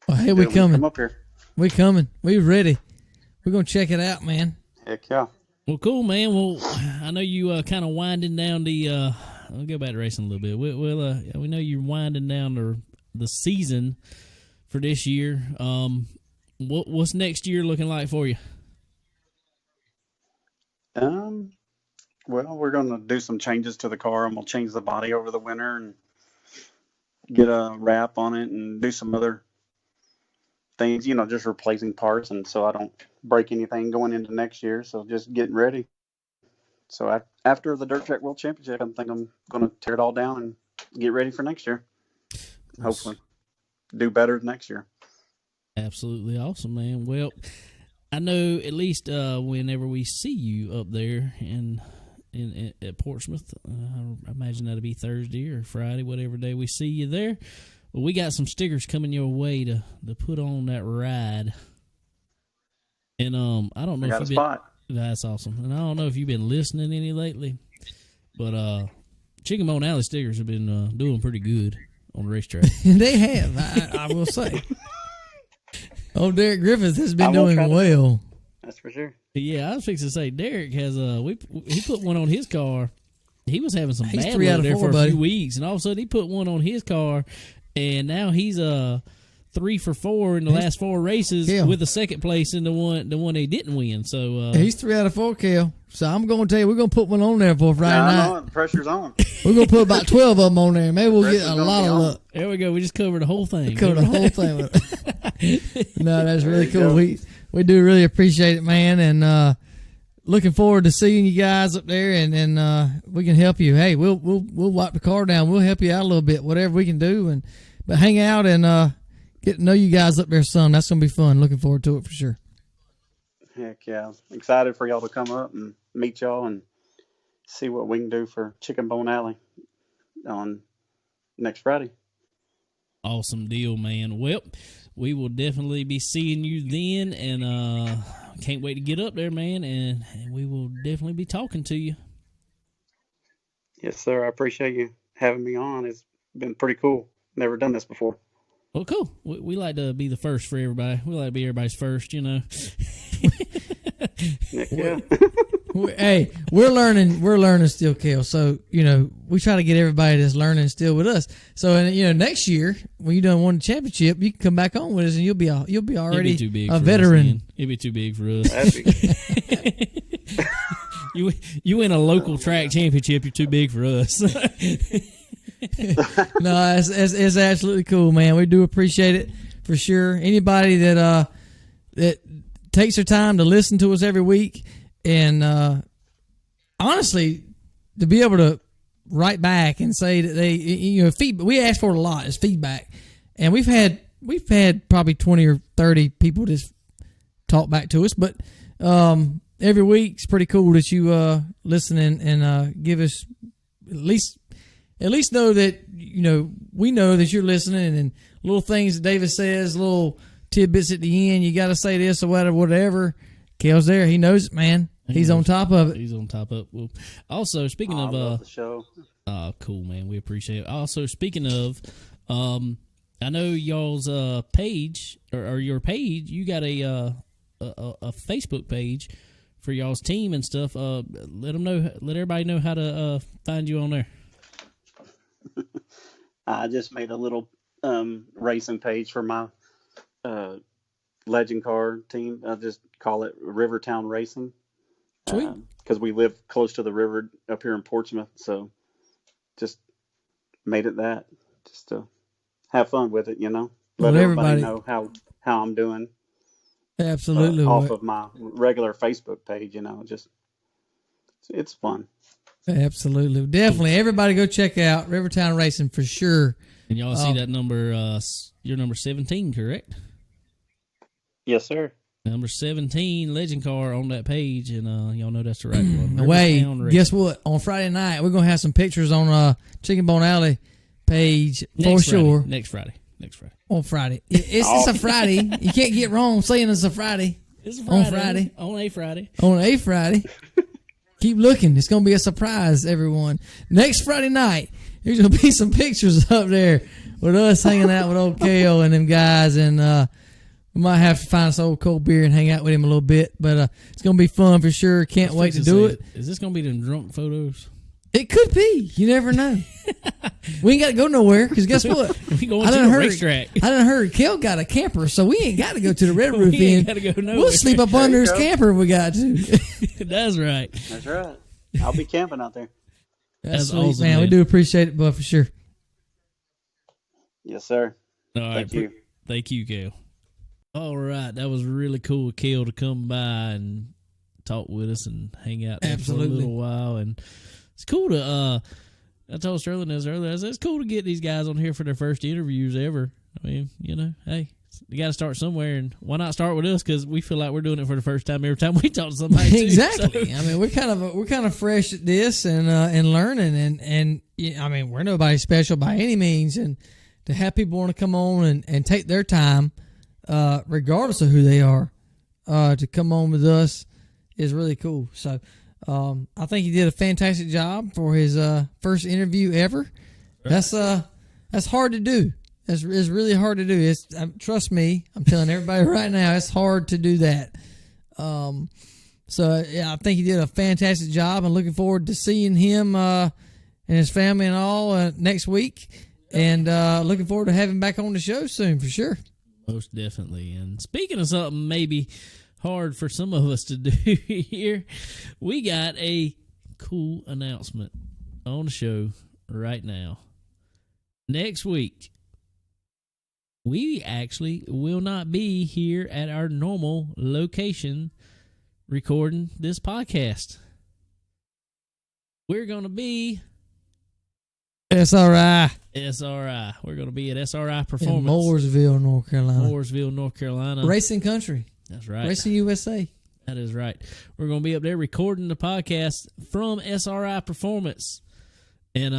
Oh, hey, we Come coming. up here. We coming. We ready. We're gonna check it out, man. Heck yeah. Well, cool, man. Well, I know you kind of winding down the. I'll go back to racing a little bit. We know you're winding down the season for this year. What's next year looking like for you? Well, we're going to do some changes to the car. I'm going to change the body over the winter and get a wrap on it and do some other things, just replacing parts, and so I don't break anything going into next year. So just getting ready. So after the Dirt Track World Championship, I think I'm going to tear it all down and get ready for next year. Hopefully do better next year. Absolutely awesome, man. Well, I know at least whenever we see you up there at Portsmouth, I imagine that'll be Thursday or Friday, whatever day we see you there. Well, we got some stickers coming your way to put on that ride. And I don't know I got if a spot. That's awesome. And I don't know if you've been listening any lately, but Chicken Bone Alley stickers have been doing pretty good on the racetrack. They have, I will say. Oh, Derek Griffith has been I won't doing try to- well. That's for sure. Yeah, I was fixing to say Derek has he put one on his car. He was having some He's bad 3 luck out of there 4, for a buddy. few weeks, and all of a sudden he put one on his car, and now he's 3 for 4 in the last 4 races Yeah. with the second place in the one they didn't win. So He's 3 out of 4, Cal. So I'm going to tell you, we're going to put one on there for Friday I night. know the pressure's on. We're going to put about 12 of them on there. Maybe we'll get a Pressure's lot gonna of be on. luck. there we go. We just covered the whole thing. Cover the whole thing with it. No, that's really you cool. go. We do really appreciate it, man, and looking forward to seeing you guys up there, and we can help you. Hey, we'll wipe the car down. We'll help you out a little bit, whatever we can do, but hang out and get to know you guys up there some. That's gonna be fun. Looking forward to it for sure. Heck yeah. Excited for y'all to come up and meet y'all and see what we can do for Chicken Bone Alley on next Friday. Awesome deal, man. Well, we will definitely be seeing you then, and can't wait to get up there, man, and we will definitely be talking to you. Yes, sir. I appreciate you having me on. It's been pretty cool. Never done this before. Well, cool. We like to be the first for everybody. We like to be everybody's first, you know. Yeah. Hey, we're learning still, Cale. So, we try to get everybody that's learning still with us. So, next year when you done won the championship, you can come back on with us, and you'll be already too big a for veteran. Us, it'd be too big for us. That'd be, You win a local track championship, you're too big for us. No, it's absolutely cool, man. We do appreciate it for sure. Anybody that takes their time to listen to us every week, and honestly, to be able to write back and say that they, feedback. We ask for it a lot is feedback, and we've had probably 20 or 30 people just talk back to us, but every week it's pretty cool that you listen and give us at least know that we know that you're listening, and little things that David says, little tidbits at the end. You got to say this or whatever. Cale's there. He knows it, man. He's on top of it. He's on top of it. Well, also, speaking of love the show. Cool, man. We appreciate it. Also, speaking of, I know y'all's page or your page. You got a Facebook page for y'all's team and stuff. Let everybody know how to find you on there. I just made a little racing page for my legend car team. I just call it Rivertown Racing. Sweet. Because we live close to the river up here in Portsmouth, so just made it that. Just to have fun with it, Let everybody know how I'm doing. Absolutely. Off of my regular Facebook page, just it's fun. Absolutely. Definitely. Everybody go check out Rivertown Racing for sure. And y'all see that number, you're number 17, correct? Yes, sir. Number 17 legend car on that page, and y'all know that's the right one. Wait, guess what? On Friday night, we're going to have some pictures on Chicken Bone Alley page for sure. Next Friday. On Friday. It's just a Friday. You can't get wrong saying it's a Friday. It's a Friday. On a Friday. Keep looking. It's going to be a surprise, everyone. Next Friday night, there's going to be some pictures up there with us hanging out with old Cale and them guys, and we might have to find some old cold beer and hang out with him a little bit, but it's going to be fun for sure. Can't wait to do it. Is this going to be them drunk photos? It could be. You never know. We ain't got to go nowhere, because guess what? We going to the racetrack. I done heard Cale got a camper, so we ain't got to go to the Red Roof Inn. We'll sleep up under his camper if we got to. That's right. That's right. I'll be camping out there. That's sweet, awesome, man. We do appreciate it, but for sure. Yes, sir. All right. Thank you. Thank you, Cale. All right. That was really cool of Cale to come by and talk with us and hang out there for a little while. And it's cool to, I told Sterling this earlier, I said, it's cool to get these guys on here for their first interviews ever. I mean, hey, you got to start somewhere, and why not start with us? Because we feel like we're doing it for the first time every time we talk to somebody. Too, exactly. So. I mean, we're kind of fresh at this and learning, and I mean, we're nobody special by any means, and to have people want to come on and take their time, regardless of who they are, to come on with us is really cool. So. I think he did a fantastic job for his first interview ever. That's hard to do. It's really hard to do. Trust me, I'm telling everybody right now, it's hard to do that. So yeah, I think he did a fantastic job, and looking forward to seeing him and his family and all next week. And looking forward to having him back on the show soon for sure. Most definitely. And speaking of something maybe hard for some of us to do here, we got a cool announcement on the show right now. Next week, we actually will not be here at our normal location recording this podcast. We're going to be SRI. We're going to be at SRI Performance. In Mooresville, North Carolina. Racing country. That's right. Racing USA. That is right. We're going to be up there recording the podcast from SRI Performance. And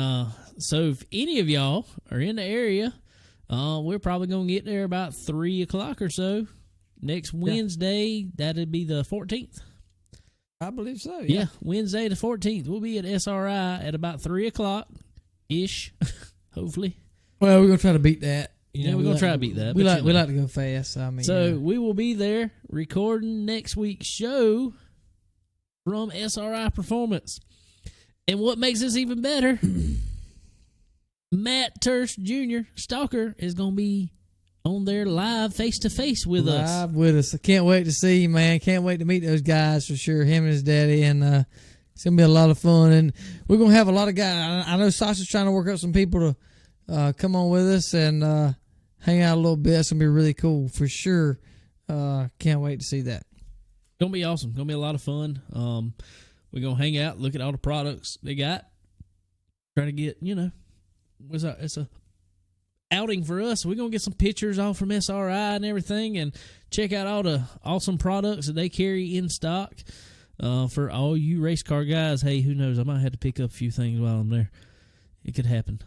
so if any of y'all are in the area, we're probably going to get there about 3 o'clock or so. Next Wednesday, that'd be the 14th. I believe so, yeah. Wednesday the 14th. We'll be at SRI at about 3 o'clock. ish, hopefully. Well, we're gonna try to beat that. Yeah, we're gonna try to beat that. We but like we like to go fast. I mean, so we will be there recording next week's show from SRI Performance. And what makes this even better, Matt Turst Jr., Stalker, is going to be on there live, face-to-face with us. Live with us. I can't wait to see you, man. Can't wait to meet those guys for sure, him and his daddy. And it's going to be a lot of fun. And we're going to have a lot of guys. I know Sasha's trying to work up some people to come on with us and hang out a little bit. It's going to be really cool for sure. Can't wait to see that. Going to be awesome. Going to be a lot of fun. We're going to hang out, look at all the products they got. Try to get, it's a outing for us. We're going to get some pictures off from SRI and everything and check out all the awesome products that they carry in stock. For all you race car guys, hey, who knows? I might have to pick up a few things while I'm there. It could happen.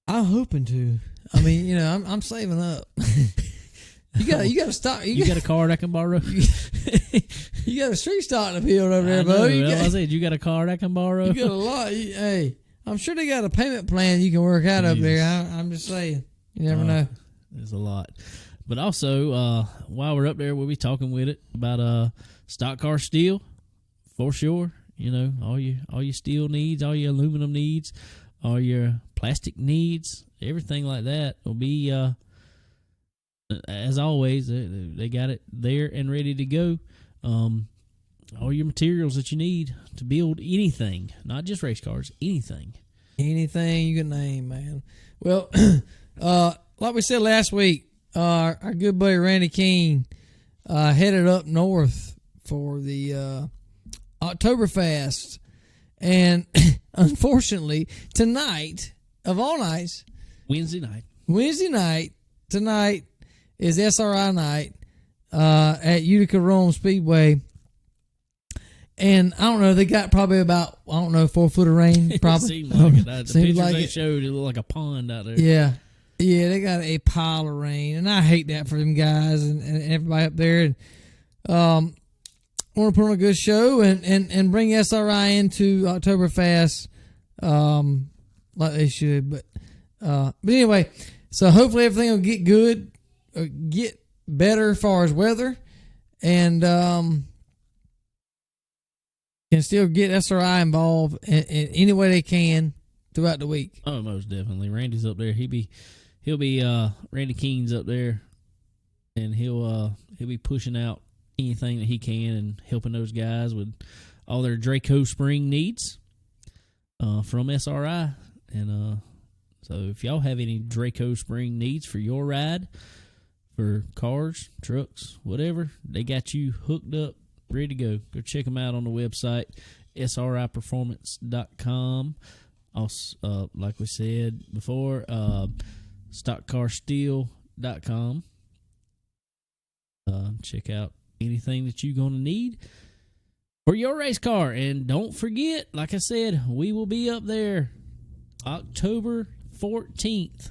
I'm hoping to. I mean, I'm saving up. You got to stop. You got a card I can borrow? You got a street stock to build over there, bro. I said, you got a card I can borrow? You got a lot. Hey, I'm sure they got a payment plan you can work out up there. I'm just saying. You never know. There's a lot. But also, while we're up there, we'll be talking with it about stock car steel, for sure. All your steel needs, all your aluminum needs, all your plastic needs, everything like that will be, as always, they got it there and ready to go. All your materials that you need to build anything, not just race cars, anything. Anything you can name, man. Well, like we said last week, our good buddy Randy King headed up north for the Oktoberfest. And unfortunately, tonight, of all nights, Wednesday night, tonight is SRI night at Utica Rome Speedway. And I don't know, they got probably about, 4 foot of rain. Probably. Seemed like it. The pictures like they showed, it looked like a pond out there. Yeah. Yeah, they got a pile of rain. And I hate that for them guys and everybody up there. And want to put on a good show and bring SRI into Oktoberfest like they should. But anyway, so hopefully everything will get good, or get better as far as weather, and can still get SRI involved in any way they can throughout the week. Oh, most definitely. Randy's up there. He'll be Randy Keen's up there, and he'll be pushing out anything that he can and helping those guys with all their Draco spring needs from SRI. And so if y'all have any Draco spring needs for your ride, for cars, trucks, whatever, they got you hooked up, ready to go. Go check them out on the website, sriperformance.com. Also, like we said before, stockcarsteel.com. Check out anything that you're going to need for your race car. And don't forget, like I said, we will be up there October 14th.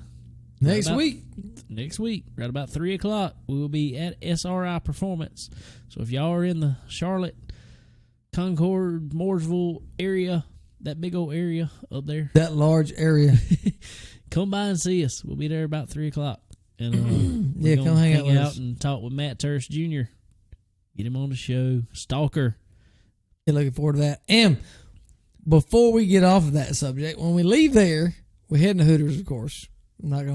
Next week, right about 3 o'clock, we will be at SRI Performance. So if y'all are in the Charlotte, Concord, Mooresville area, that big old area up there, that large area, come by and see us. We'll be there about 3 o'clock. And come hang out with us and talk with Matt Turst Jr. Get him on the show. Stalker. Looking forward to that. And before we get off of that subject, when we leave there, we're heading to Hooters, of course. I'm not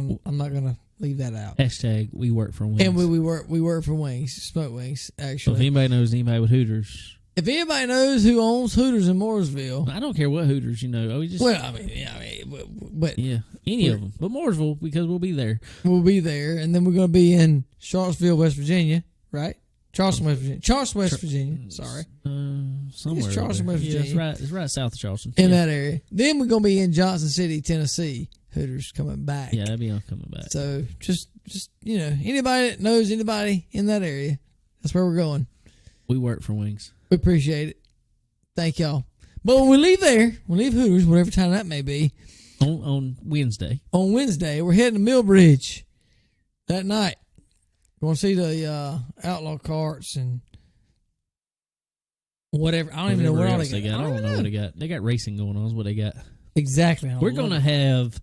gonna leave that out. Hashtag we work for wings. And we work for wings, smoke wings, actually. So if anybody knows anybody with Hooters, if anybody knows who owns Hooters in Mooresville, I don't care what Hooters, but any of them, but Mooresville, because we'll be there. We'll be there, and then we're going to be in Charlottesville, West Virginia, right? Charleston, West Virginia. Sorry, somewhere. It's Charleston, West Virginia. Yeah, it's right south of Charleston. In that area. Then we're going to be in Johnson City, Tennessee. Hooters coming back. Yeah, that'd be coming back. So just anybody that knows anybody in that area, that's where we're going. We work for wings. We appreciate it. Thank y'all. But when we leave there, we leave Hooters, whatever time that may be. On Wednesday. On Wednesday, we're heading to Millbridge that night. We're going to see the outlaw carts and whatever. I don't even know what all they got. I don't know what they got. They got racing going on is what they got. Exactly. We're going to have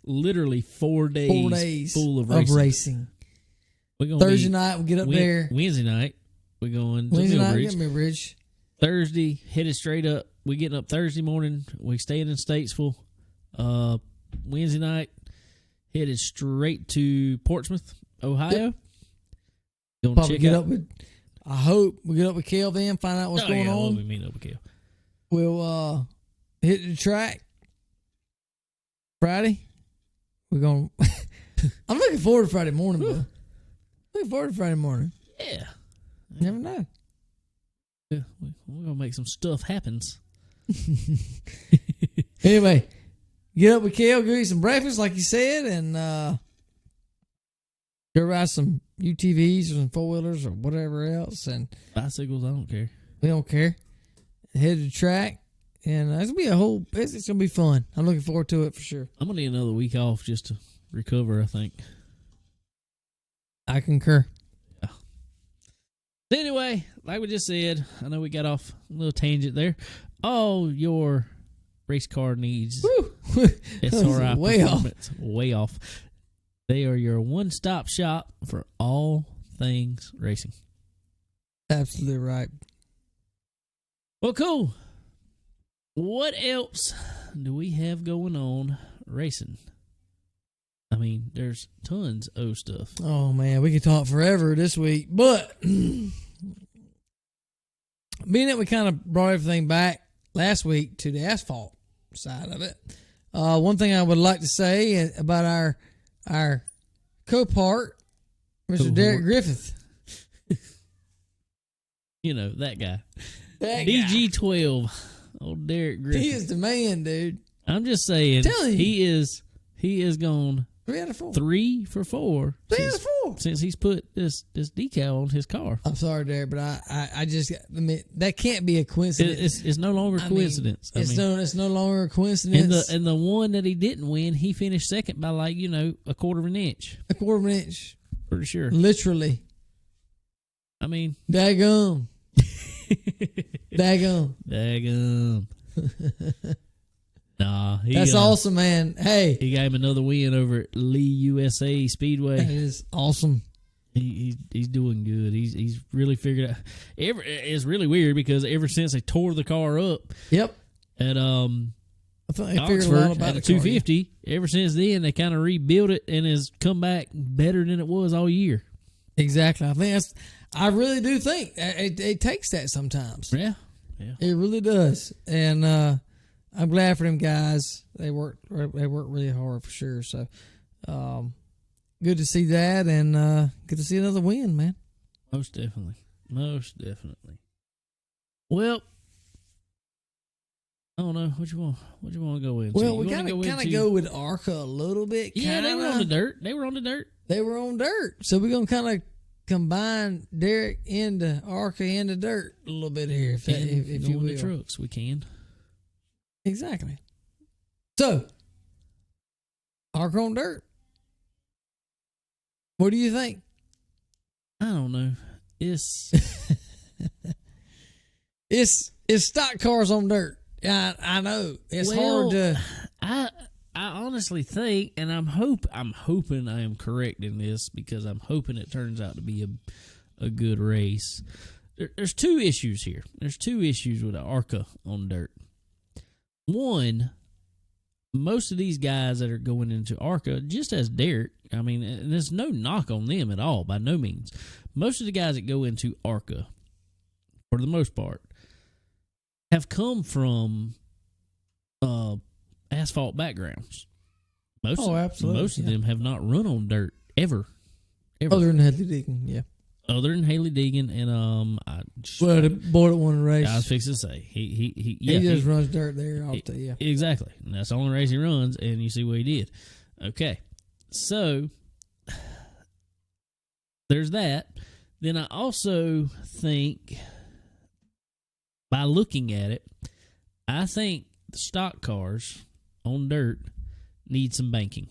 literally 4 days, full of racing. We're gonna Thursday night, we'll get up there. Wednesday night, we're going to Wednesday night, Millbridge. get Millbridge. Thursday, headed straight up. We getting up Thursday morning. We staying in Statesville. Wednesday night, headed straight to Portsmouth, Ohio. Yep. Gonna Probably check get out. up with. I hope we get up with Cale then, find out what's going on. We meet up with Cale. We'll hit the track Friday. We're going. I'm looking forward to Friday morning, bro. Looking forward to Friday morning. Yeah. You never know. Yeah, we're gonna make some stuff happen. Anyway, get up with Cale, go eat some breakfast, like you said, and go ride some UTVs or some 4-wheelers or whatever else. And Bicycles, I don't care. we don't care. Head to the track, and it's gonna be it's gonna be fun. I'm looking forward to it for sure. I'm gonna need another week off just to recover, I think. I concur. Yeah. Anyway, like we just said, I know we got off a little tangent there. All your race car needs, SRI way off. performance, way off. They are your one-stop shop for all things racing. Absolutely right. Well, cool. What else do we have going on racing? I mean, there's tons of stuff. Oh man, we could talk forever this week, but being that we kind of brought everything back last week to the asphalt side of it, one thing I would like to say about our co-part, Mr. Derek Griffith. You know, that guy. That guy. DG12. Old Derek Griffith. He is the man, dude. I'm just saying, he is gone 3 out of 4. 3 for 4 3 out of 4 since he's put this decal on his car. I'm sorry, Derek, but I just that can't be a coincidence. It's no longer a coincidence. It's no longer a coincidence. And the one that he didn't win, he finished second by a quarter of an inch. A quarter of an inch. Pretty sure. Literally. I mean, daggum. Daggum. Nah, that's awesome, man. Hey, he got him another win over at Lee USA Speedway. That is awesome. He's doing good. He's really figured out. It's really weird because ever since they tore the car up, yep, at I thought they figured Oxford a lot about at the 250. Ever since then, they kind of rebuilt it and has come back better than it was all year. Exactly. I think I really do think it takes that sometimes. Yeah. It really does, and I'm glad for them guys. They work really hard for sure. So, good to see that, and good to see another win, man. Most definitely. Well, I don't know what you want to go into. Well, we kind of go with ARCA a little bit. Yeah, they were on the dirt. They were on dirt. So we're gonna kind of combine Derek into ARCA into dirt a little bit here, if you will. The trucks, we can. Exactly. So, ARCA on dirt. What do you think? I don't know. It's it's stock cars on dirt. Yeah, I know. It's hard to. I honestly think, and I'm hoping I am correct in this because I'm hoping it turns out to be a good race. There's 2 issues here. There's 2 issues with ARCA on dirt. One, most of these guys that are going into ARCA, just as Derek, I mean, and there's no knock on them at all, by no means. Most of the guys that go into ARCA, for the most part, have come from asphalt backgrounds. Absolutely. Most of them have not run on dirt ever. Other than Haley Deegan, yeah. Other than Haley Deegan and the boy that won the race. I was fixing to say he just runs dirt there all day. Yeah, exactly. And that's the only race he runs, and you see what he did. Okay, so there's that. Then I also think, by looking at it, I think the stock cars on dirt need some banking.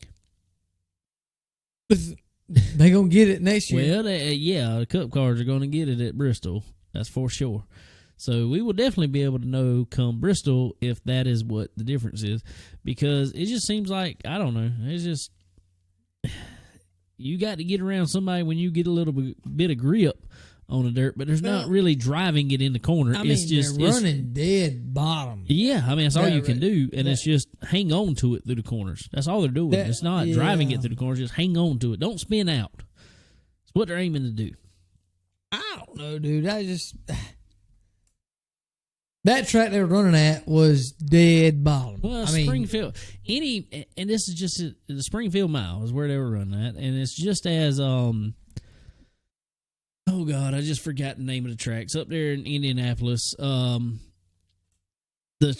They gonna get it next year. Well, the Cup cars are gonna get it at Bristol. That's for sure. So we will definitely be able to know come Bristol if that is what the difference is, because it just seems like, I don't know, it's just, you got to get around somebody when you get a little bit of grip on the dirt, but there's not really driving it in the corner. It's just they're running dead bottom. Yeah, I mean, that's all you can do, and it's just hang on to it through the corners. That's all they're doing. It's not driving it through the corners. Just hang on to it. Don't spin out. It's what they're aiming to do. I don't know, dude. That track they were running at was dead bottom. Well, Springfield, and this is just the Springfield Mile is where they were running at, and it's just as oh God, I just forgot the name of the track. It's up there in Indianapolis. The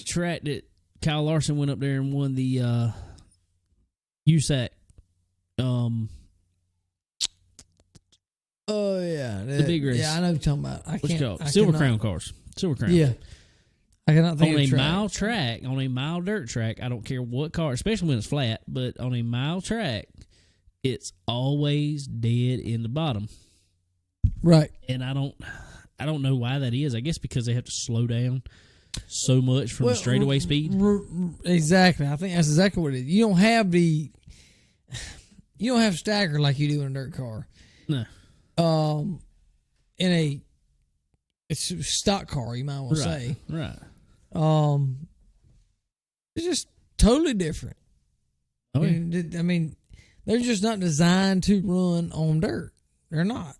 track that Kyle Larson went up there and won the USAC. Oh yeah, the big race. Yeah, I know what you're talking about. What's it called? Silver Crown cars. Silver Crown. Yeah. I cannot think on of a mile track, on a mile dirt track, I don't care what car, especially when it's flat, but on a mile track, it's always dead in the bottom. Right. And I don't know why that is. I guess because they have to slow down so much from the straightaway speed. Exactly. I think that's exactly what it is. You don't have stagger like you do in a dirt car. No. It's a stock car, you might want to say. Right. It's just totally different. Oh, yeah. I mean, they're just not designed to run on dirt. They're not.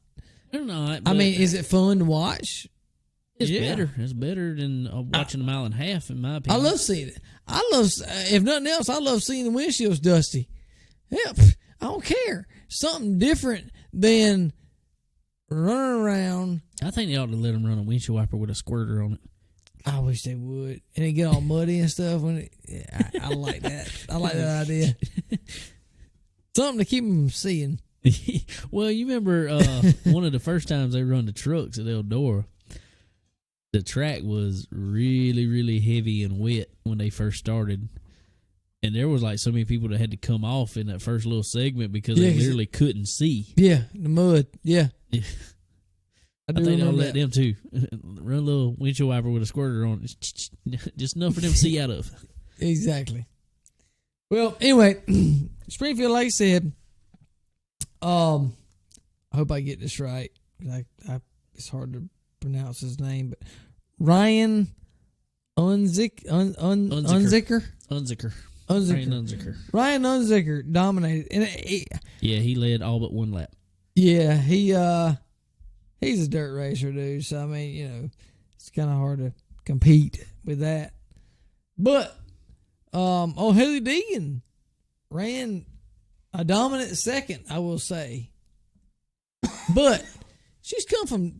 They're not. I mean, is it fun to watch? It's better. It's better than watching a mile and a half, in my opinion. I love seeing it. If nothing else, I love seeing the windshields dusty. Hell, I don't care. Something different than running around. I think they ought to let them run a windshield wiper with a squirter on it. I wish they would, and it get all muddy and stuff. I like that. I like that idea. Something to keep them seeing. Well, you remember one of the first times they run the trucks at Eldora, the track was really, really heavy and wet when they first started. And there was like so many people that had to come off in that first little segment because they literally couldn't see. Yeah, the mud. Yeah. I think they'll let them too. Run a little windshield wiper with a squirter on it. Just enough for them to see out of. Exactly. Well, anyway, Springfield, like I said, I hope I get this right. It's hard to pronounce his name, but Ryan Unzicker. Ryan Unzicker dominated, and he led all but one lap. Yeah, he's a dirt racer, dude. So I mean, it's kind of hard to compete with that. But Haley Deegan ran a dominant second, I will say. But she's come from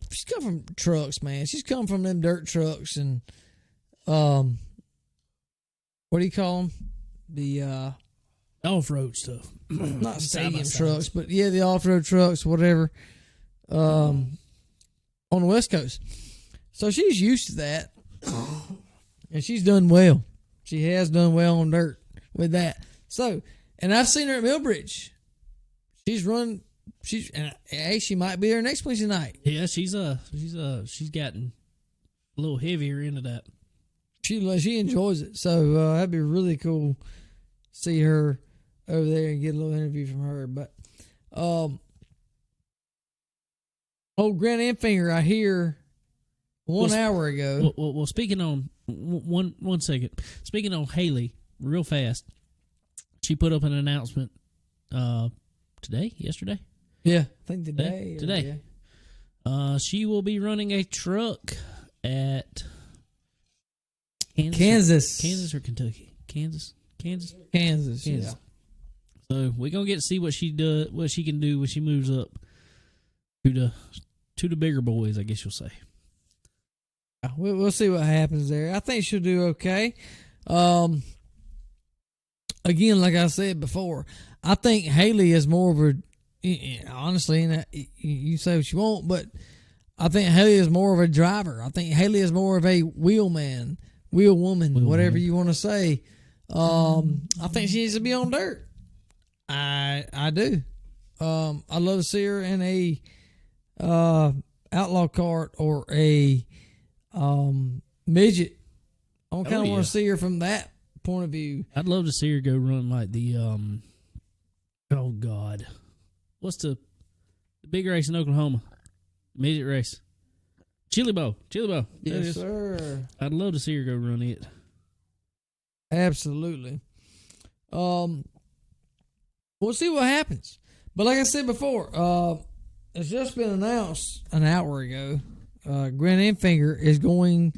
trucks, man. She's come from them dirt trucks and what do you call them? The off-road stuff. Not stadium trucks, but yeah, the off-road trucks, whatever. On the West Coast. So she's used to that. And she's done well. She has done well on dirt with that. So, and I've seen her at Millbridge. She might be there next Wednesday night. Yeah, she's gotten a little heavier into that. She enjoys it. So that'd be really cool to see her over there and get a little interview from her. But old Grant Enfinger, I hear 1 hour ago. Well, speaking on one second. Speaking on Haley, real fast, she put up an announcement yesterday. Yeah, I think today. Today. Yeah. She will be running a truck at Kansas or Kentucky? Kansas. Yeah. So we're gonna get to see what she can do when she moves up to the bigger boys, I guess you'll say. We'll see what happens there. I think she'll do okay. Again, like I said before, I think Haley is more of a, honestly, and you say what you want, but I think Haley is more of a driver. I think Haley is more of a wheel woman, whatever you want to say. I think she needs to be on dirt. I do. I love to see her in a outlaw kart or a Midget. I kind of yeah. want to see her from that point of view. I'd love to see her go run like the oh God, what's the big race in Oklahoma? Midget race. Chili Bowl. Yes, sir. I'd love to see her go run it. Absolutely. We'll see what happens. But like I said before, it's just been announced an hour ago. Grant Enfinger is going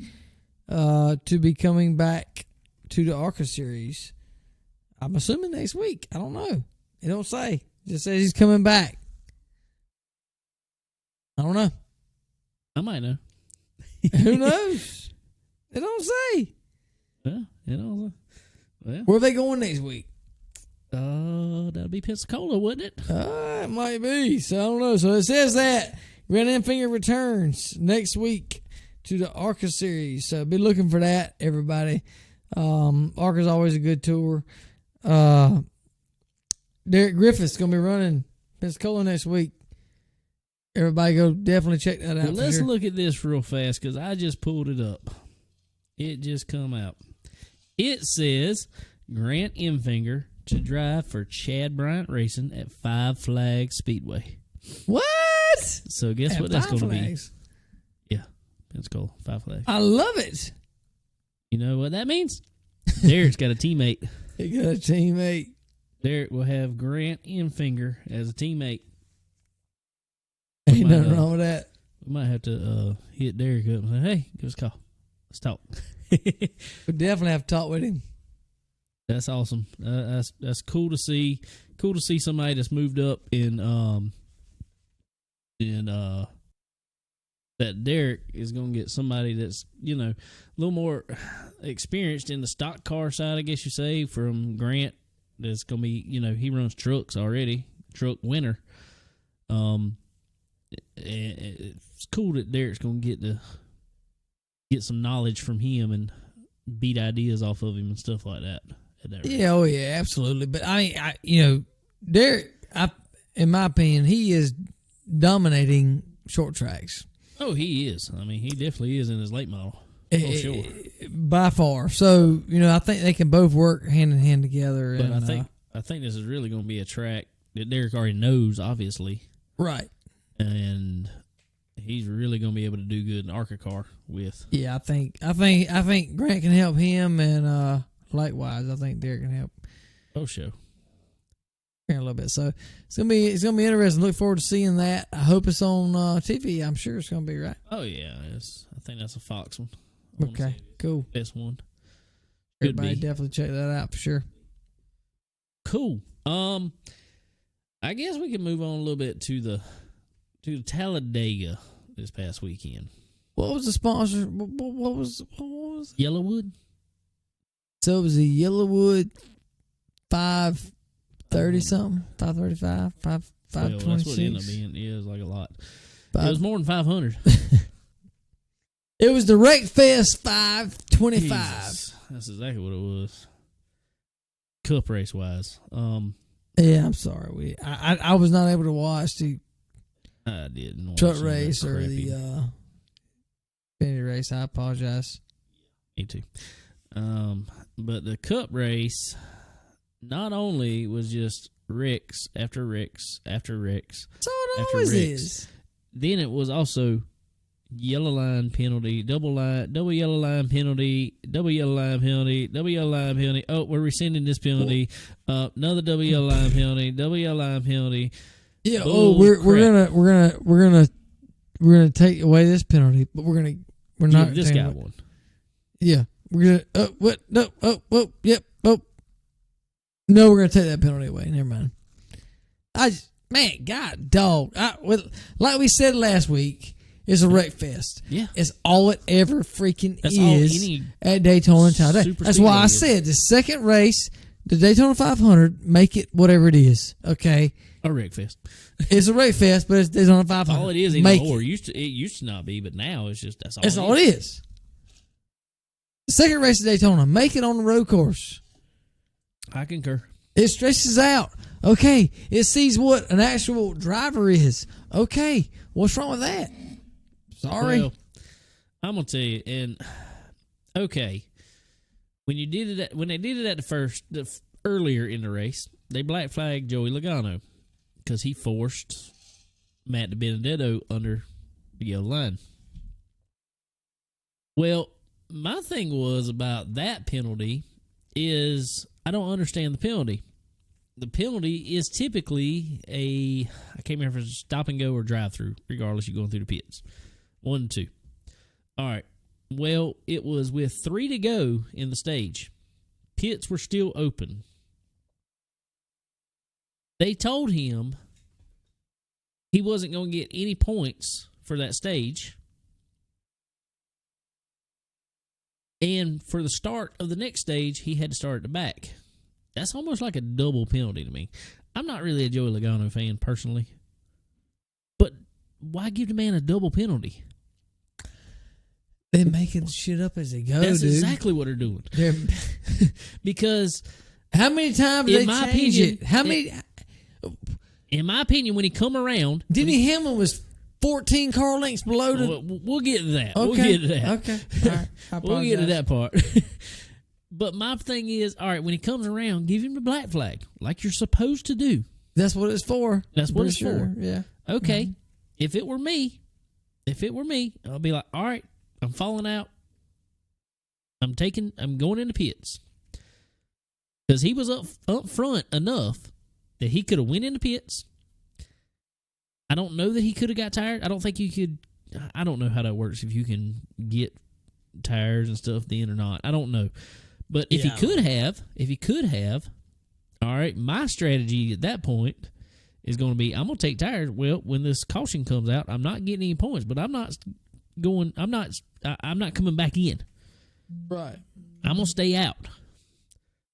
to be coming back to the ARCA series. I'm assuming next week. I don't know. It don't say. It just says he's coming back. I don't know. I might know. Who knows? It don't say. Well, you know. Well, Where are they going next week? that'd be Pensacola, wouldn't it? It might be. So I don't know. So it says that Grant Enfinger returns next week to the ARCA series. So be looking for that, everybody. ARCA's always a good tour. Derek Griffith's going to be running Pensacola next week. Everybody go definitely check that out. Well, let's look at this real fast because I just pulled it up. It just come out. It says Grant Enfinger to drive for Chad Bryant Racing at Five Flags Speedway. What? So guess what that's going to be? Yeah, Pensacola, Five Flags. I love it. You know what that means? Derek's got a teammate. He got a teammate. Derek will have Grant Enfinger as a teammate. Ain't nothing wrong with that. We might have to hit Derek up and say, hey, give us a call. Let's talk. We definitely have to talk with him. That's awesome. That's cool to see. Cool to see somebody that's moved up in that Derek is going to get somebody that's, you know, a little more experienced in the stock car side, I guess you say, from Grant. That's going to be, you know, he runs trucks already, truck winner. It's cool that Derek's going to get some knowledge from him and beat ideas off of him and stuff like that. Yeah, oh yeah, absolutely. But I mean, Derek, in my opinion, he is dominating short tracks. Oh, he is. I mean, he definitely is in his late model. For sure. By far. So, I think they can both work hand in hand together. But and, I think this is really going to be a track that Derek already knows, obviously. Right. And he's really going to be able to do good in ARCA car with. Yeah, I think Grant can help him, and likewise, I think Derek can help. Oh, sure. A little bit. So it's gonna be interesting. Look forward to seeing that. I hope it's on TV. I'm sure it's gonna be right. Oh yeah, I think that's a Fox one. Okay, cool. Best one. Everybody definitely check that out for sure. Cool. I guess we can move on a little bit to the Talladega this past weekend. What was the sponsor? What was Yellowwood. So it was the Yellowwood 530 something, 535, 526. That's what it ended up being. Yeah, it was like a lot. It was more than 500. It was the Wreckfest 525. Jesus. That's exactly what it was. Cup race wise. Yeah, I'm sorry. I was not able to watch the truck race or the Xfinity race. I apologize. Me too. But the Cup race not only was just wrecks after wrecks after wrecks. So it always is. Then it was also yellow line penalty, double yellow line penalty, double yellow line penalty, double yellow line penalty. Oh, we're rescinding this penalty. Another double yellow line penalty, double yellow line penalty. Yeah. We're gonna take away this penalty, but we're not give this guy one. Yeah. We're gonna yep. No, we're gonna take that penalty away. Never mind. God dog. Like we said last week, it's a wreck fest. Yeah. It's all it ever freaking is at Daytona Talladega. That's why I said the second race, the Daytona 500, make it whatever it is. Okay. A wreck fest. It's a wreck fest, but it's Daytona 500. All it is anymore. It used to not be, but now it's just that's all. It is. The second race at Daytona, make it on the road course. I concur. It stretches out. Okay. It sees what an actual driver is. Okay. What's wrong with that? Sorry. Well, I'm gonna tell you, and okay, when they did it at earlier in the race, they black flagged Joey Logano because he forced Matt DiBenedetto under the yellow line. Well, my thing was about that penalty is I don't understand the penalty. The penalty is typically I can't remember if it's stop and go or drive through, regardless you're going through the pits. 1 and 2. All right. Well, it was with 3 to go in the stage. Pits were still open. They told him he wasn't going to get any points for that stage. And for the start of the next stage, he had to start at the back. That's almost like a double penalty to me. I'm not really a Joey Logano fan personally. But why give the man a double penalty? They're making shit up as they go, That's dude. exactly what they're doing. Because how many times did they change it? How many? In my opinion, when he come around, Denny Hamlin was 14 car lengths below the. We'll get to that. Okay. We'll get to that. Okay. All right. I We'll get to apologize. that part. But my thing is, all right, when he comes around, give him the black flag like you're supposed to do. That's what it's for. That's what it's for. Yeah. Okay. If it were me, I'll be like, all right, I'm falling out. I'm going into pits. Because he was up front enough that he could have went into pits. I don't know that he could have got tired. I don't think you could. I don't know how that works, if you can get tires and stuff then or not. I don't know. But if he could have, all right, my strategy at that point is going to be, I'm going to take tires. Well, when this caution comes out, I'm not getting any points, but I'm not coming back in. Right. I'm going to stay out,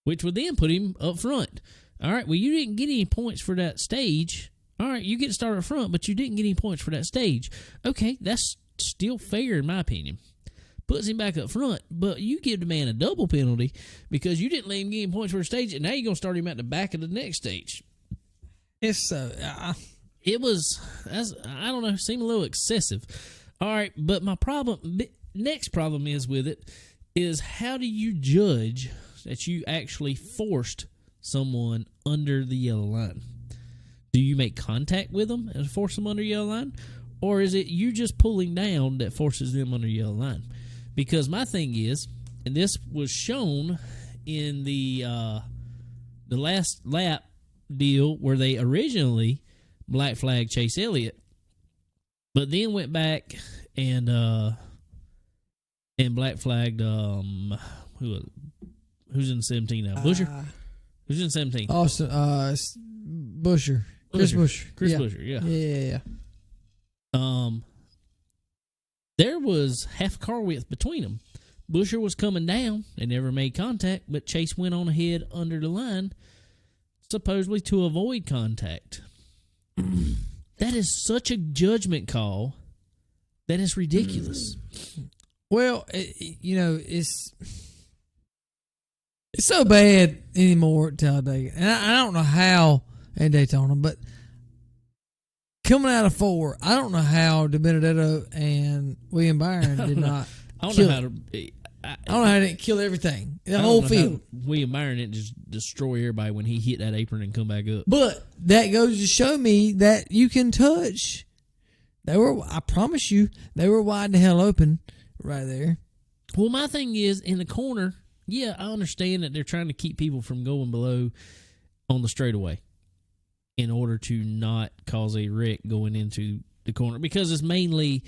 which would then put him up front. All right, well, you didn't get any points for that stage. All right, you get to start up front, but you didn't get any points for that stage. Okay, that's still fair in my opinion. Puts him back up front, but you give the man a double penalty because you didn't let him get any points for the stage, and now you're going to start him at the back of the next stage. It's so. I don't know, seemed a little excessive. All right, but my next problem is with it is, how do you judge that you actually forced someone under the yellow line? Do you make contact with them and force them under yellow line? Or is it you just pulling down that forces them under yellow line? Because my thing is, and this was shown in the last lap deal where they originally black flagged Chase Elliott, but then went back and black flagged who's in 17 now? Busher? Who's in 17? Austin Busher. Chris Busher. Chris Busher, yeah. Yeah. There was half car width between them. Busher was coming down. They never made contact, but Chase went on ahead under the line, supposedly to avoid contact. That is such a judgment call that is ridiculous. Well, it's so bad anymore at Talladega. And I don't know how in Daytona, but coming out of 4, I don't know how DiBenedetto and William Byron did not. I don't know how to. I don't know how they didn't kill everything. The whole field. William Byron didn't just destroy everybody when he hit that apron and come back up. But that goes to show me that you can touch. I promise you, they were wide the hell open right there. Well, my thing is, in the corner, yeah, I understand that they're trying to keep people from going below on the straightaway in order to not cause a wreck going into the corner, because it's mainly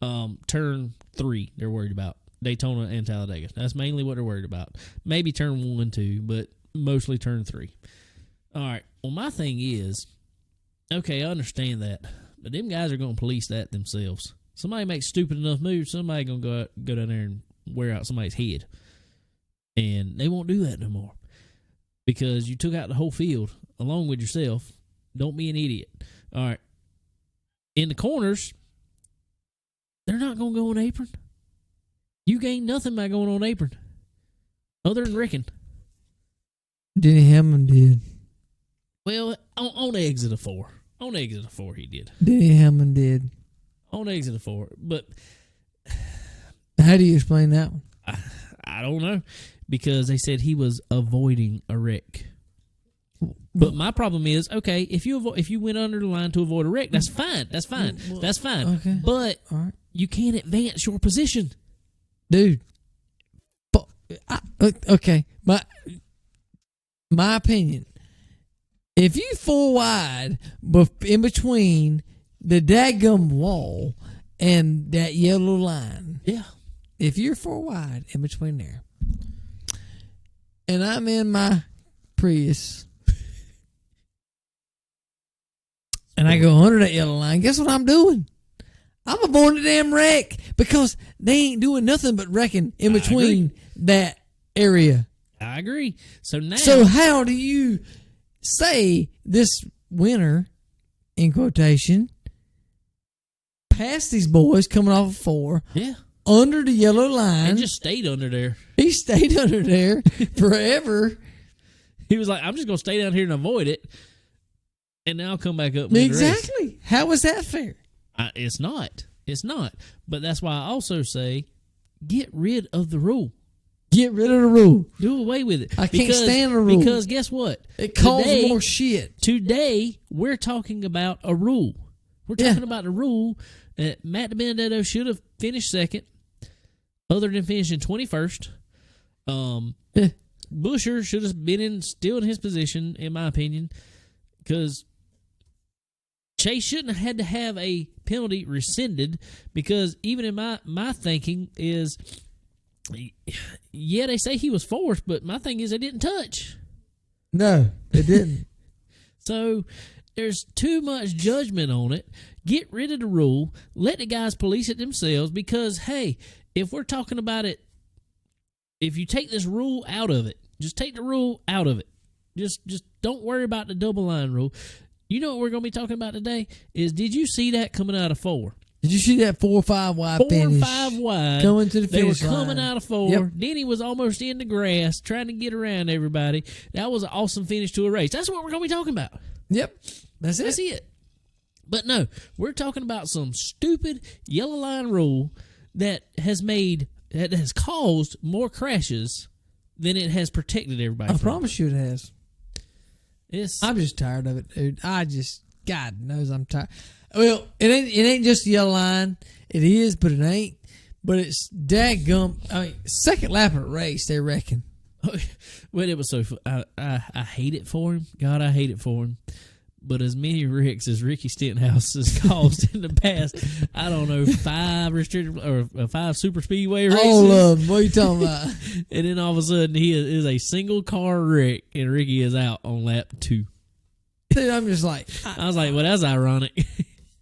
turn 3 they're worried about. Daytona and Talladega. That's mainly what they're worried about. Maybe turn 1, 2, but mostly turn 3. All right. Well, my thing is, okay, I understand that, but them guys are going to police that themselves. Somebody makes stupid enough moves, somebody going to go down there and wear out somebody's head. And they won't do that no more, because you took out the whole field along with yourself. Don't be an idiot. All right. In the corners, they're not going to go on apron. You gain nothing by going on apron, other than wrecking. Denny Hamlin did. Well, on exit of 4. On exit of 4, he did. Denny Hamlin did. On exit of 4. But How do you explain that one? I don't know, because they said he was avoiding a wreck. But my problem is, okay, if you went under the line to avoid a wreck, that's fine. That's fine. That's fine. Okay. But All right. you can't advance your position. Dude. Okay. My opinion. If you full wide in between the daggum wall and that yellow line. Yeah. If you're full wide in between there, and I'm in my Prius, and I go under that yellow line, guess what I'm doing? I'm avoiding the damn wreck because they ain't doing nothing but wrecking in between that area. I agree. So how do you say this winner, in quotation, passed these boys coming off of 4? Yeah. Under the yellow line. And just stayed under there. He stayed under there forever. He was like, I'm just going to stay down here and avoid it. And now I'll come back up and win the race. Exactly. How is that fair? It's not. It's not. But that's why I also say, get rid of the rule. Get rid of the rule. Do away with it. I can't stand the rule. Because guess what? It causes more shit. Today, we're talking about a rule. We're talking about a rule that Matt DiBenedetto should have finished second, other than finishing 21st. Busher should have been still in his position, in my opinion, because Chase shouldn't have had to have a penalty rescinded, because even in my thinking is, yeah, they say he was forced, but my thing is they didn't touch. No, they didn't. So there's too much judgment on it. Get rid of the rule. Let the guys police it themselves, because, hey, if we're talking about it, if you take this rule out of it, just take the rule out of it. Just don't worry about the double line rule. You know what we're going to be talking about today is, did you see that coming out of 4? Did you see that 4 or 5 wide finish? 4 or 5 wide. Coming to the finish line. They were coming line. out of 4. Yep. Denny was almost in the grass trying to get around everybody. That was an awesome finish to a race. That's what we're going to be talking about. Yep. That's it. But no, we're talking about some stupid yellow line rule that has caused more crashes than it has protected everybody. I promise you it has. It's, I'm just tired of it, dude. God knows I'm tired. Well, it ain't just the yellow line. It is, but it ain't. But it's dadgum. I mean, second lap of the race, they reckon. Well, it was so fun. I hate it for him. God, I hate it for him. But as many wrecks as Ricky Stenhouse has caused in the past, I don't know, 5 restricted or 5 super speedway races. All of them. What are you talking about? And then all of a sudden, he is a single car wreck, and Ricky is out on lap 2. Dude, I'm just like, I was like, well, that's ironic.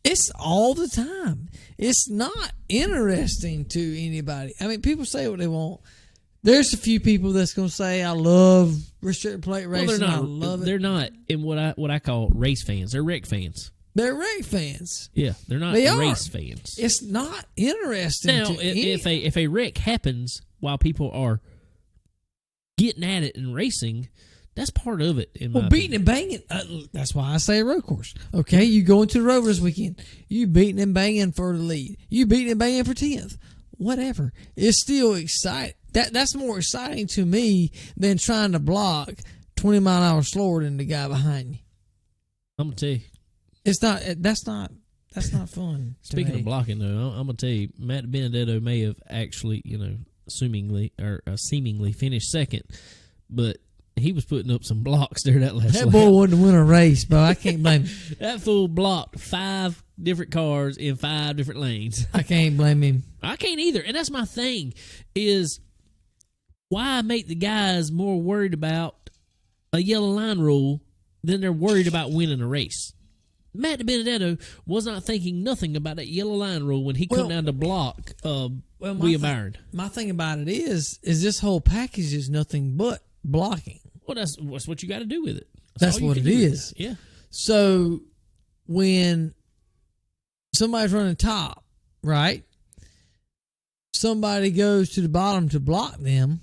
It's all the time. It's not interesting to anybody. I mean, people say what they want. There's a few people that's going to say, I love restricted plate racing. Well, I love it. They're not in what I call race fans. They're wreck fans. They're wreck fans. Yeah, they're not race fans. It's not interesting. Now, if a wreck happens while people are getting at it and racing, that's part of it. Beating and banging. That's why I say a road course. Okay, you go into the road this weekend. You beating and banging for the lead. You beating and banging for 10th. Whatever. It's still exciting. That's more exciting to me than trying to block 20 mile an hour slower than the guy behind you. I'm gonna tell you, it's not. That's not fun. Speaking of blocking, though, I'm gonna tell you, Matt Benedetto may have actually, seemingly finished second, but he was putting up some blocks there that last lap. That boy wanted to win a race, but I can't blame him. That fool blocked 5 different cars in 5 different lanes. I can't blame him. I can't either. And that's my thing, is why make the guys more worried about a yellow line rule than they're worried about winning a race? Matt DiBenedetto was not thinking nothing about that yellow line rule when he come down to block William Byron. My thing about it is this whole package is nothing but blocking. Well, that's what you got to do with it. That's what it is. Yeah. So when somebody's running top, right? Somebody goes to the bottom to block them.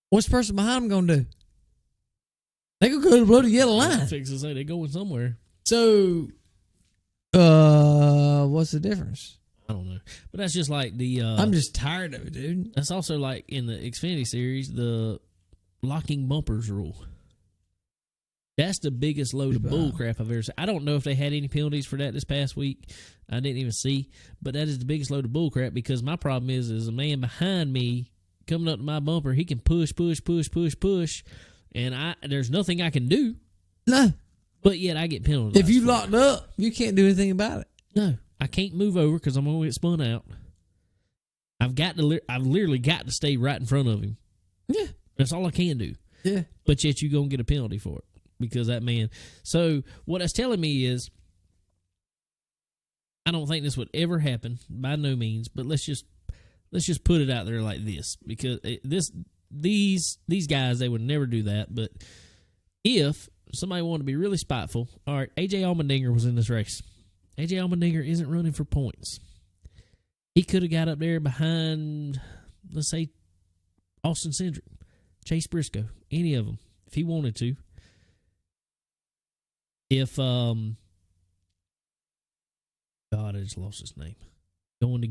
What's the person behind them going to do? They going to go below the yellow line. Fix to say they're going somewhere. So, what's the difference? I don't know. But that's just like the... I'm just tired of it, dude. That's also like in the Xfinity Series, the locking bumpers rule. That's the biggest load of bull crap I've ever seen. I don't know if they had any penalties for that this past week. I didn't even see. But that is the biggest load of bull crap because my problem is a man behind me coming up to my bumper, he can push, and there's nothing I can do. No. But yet I get penalized. If you locked up, you can't do anything about it. No. I can't move over because I'm going to get spun out. I've literally got to stay right in front of him. Yeah. That's all I can do. Yeah. But yet you're going to get a penalty for it because that man. So what that's telling me is I don't think this would ever happen by no means, but let's just put it out there like this because these guys, they would never do that. But if somebody wanted to be really spiteful, all right, AJ Allmendinger was in this race. AJ Allmendinger isn't running for points. He could have got up there behind, let's say, Austin Cindric, Chase Briscoe, any of them, if he wanted to. If, God, I just lost his name. Going to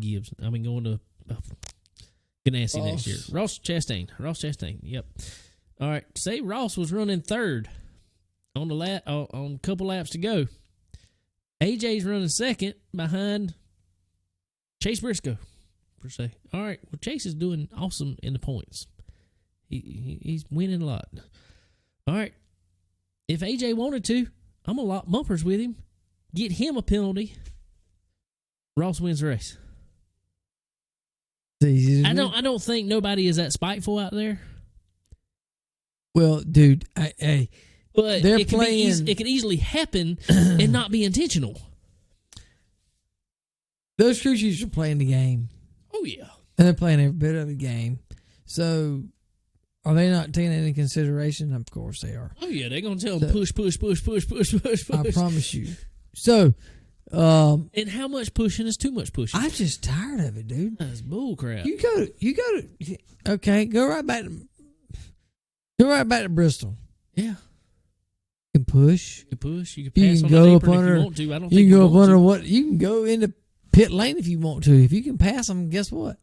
Ganassi next year. Ross Chastain, yep. All right, say Ross was running third on a couple laps to go. AJ's running second behind Chase Briscoe, per se. All right, well, Chase is doing awesome in the points. He's winning a lot. All right, if AJ wanted to, I'm going to lock bumpers with him, get him a penalty. Ross wins the race. I don't think nobody is that spiteful out there. Well, dude, but it can easily happen and not be intentional. Those crew chiefs are playing the game. Oh, yeah. And they're playing every bit of the game. So, are they not taking it into consideration? Of course they are. Oh, yeah. They're going to tell them push. I promise you. So, and how much pushing is too much pushing? I'm just tired of it, dude. That's bull crap. You go to, okay, go right back to Bristol. Yeah. You can push. You can push. You can pass on the apron if you want to. I don't think you can go up under what you can go into pit lane if you want to. If you can pass them, guess what?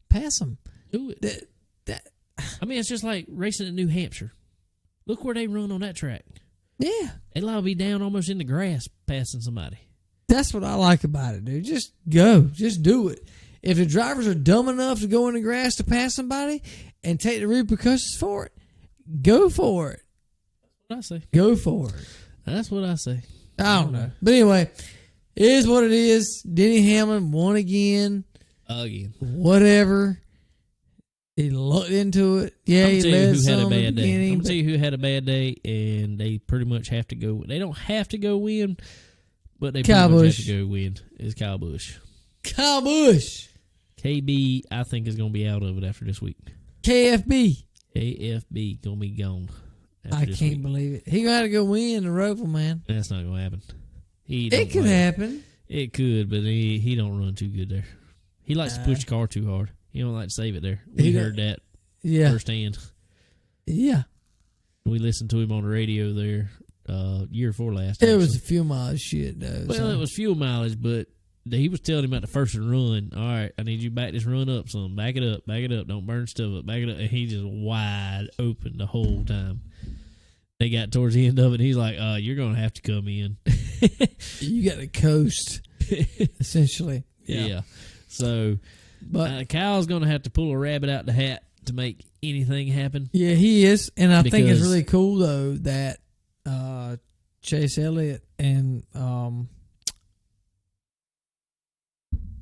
Pass them. Do it. I mean, it's just like racing in New Hampshire. Look where they run on that track. Yeah. They allow to be down almost in the grass passing somebody. That's what I like about it, dude. Just go. Just do it. If the drivers are dumb enough to go in the grass to pass somebody and take the repercussions for it, go for it. That's what I say. Go for it. That's what I say. I don't know. But anyway, it is what it is. Denny Hamlin won again. Whatever. He looked into it. Yeah, he led some had a bad day. I'm going to tell you who had a bad day, and they pretty much have to go. They don't have to go win, but they pretty much have to go win. Is Kyle Busch. Kyle Busch. KB, I think, is going to be out of it after this week. KFB going to be gone. I can't believe it. He got to go win the Roval, man. That's not going to happen. It could happen. It could, but he don't run too good there. He likes to push the car too hard. He don't like to save it there. We heard that firsthand. Yeah. We listened to him on the radio there year before last. It was a fuel mileage shit, though. Well, it was fuel mileage, but he was telling him at the first run, all right, I need you to back this run up some. Back it up. Don't burn stuff up. Back it up. And he just wide open the whole time. They got towards the end of it, and he's like, you're going to have to come in. You got to coast, essentially. Yeah. So, but Kyle's going to have to pull a rabbit out the hat to make anything happen. Yeah, he is. And I think it's really cool, though, that Chase Elliott and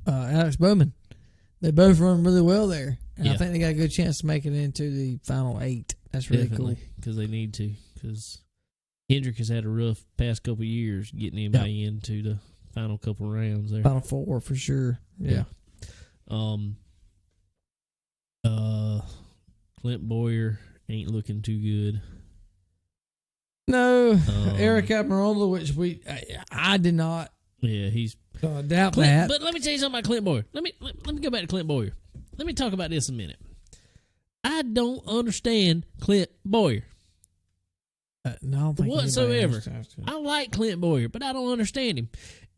Alex Bowman, they both run really well there. And I think they got a good chance to make it into the final 8. That's really cool. Because they need to. Because Hendrick has had a rough past couple of years getting anybody into the final couple rounds there. Final 4 for sure. Yeah. Clint Boyer ain't looking too good. No, Eric Almirola, which I did not. Yeah, he's doubt that. But let me tell you something about Clint Boyer. Let me go back to Clint Boyer. Let me talk about this a minute. I don't understand Clint Boyer. No, I don't think whatsoever. I like Clint Boyer, but I don't understand him.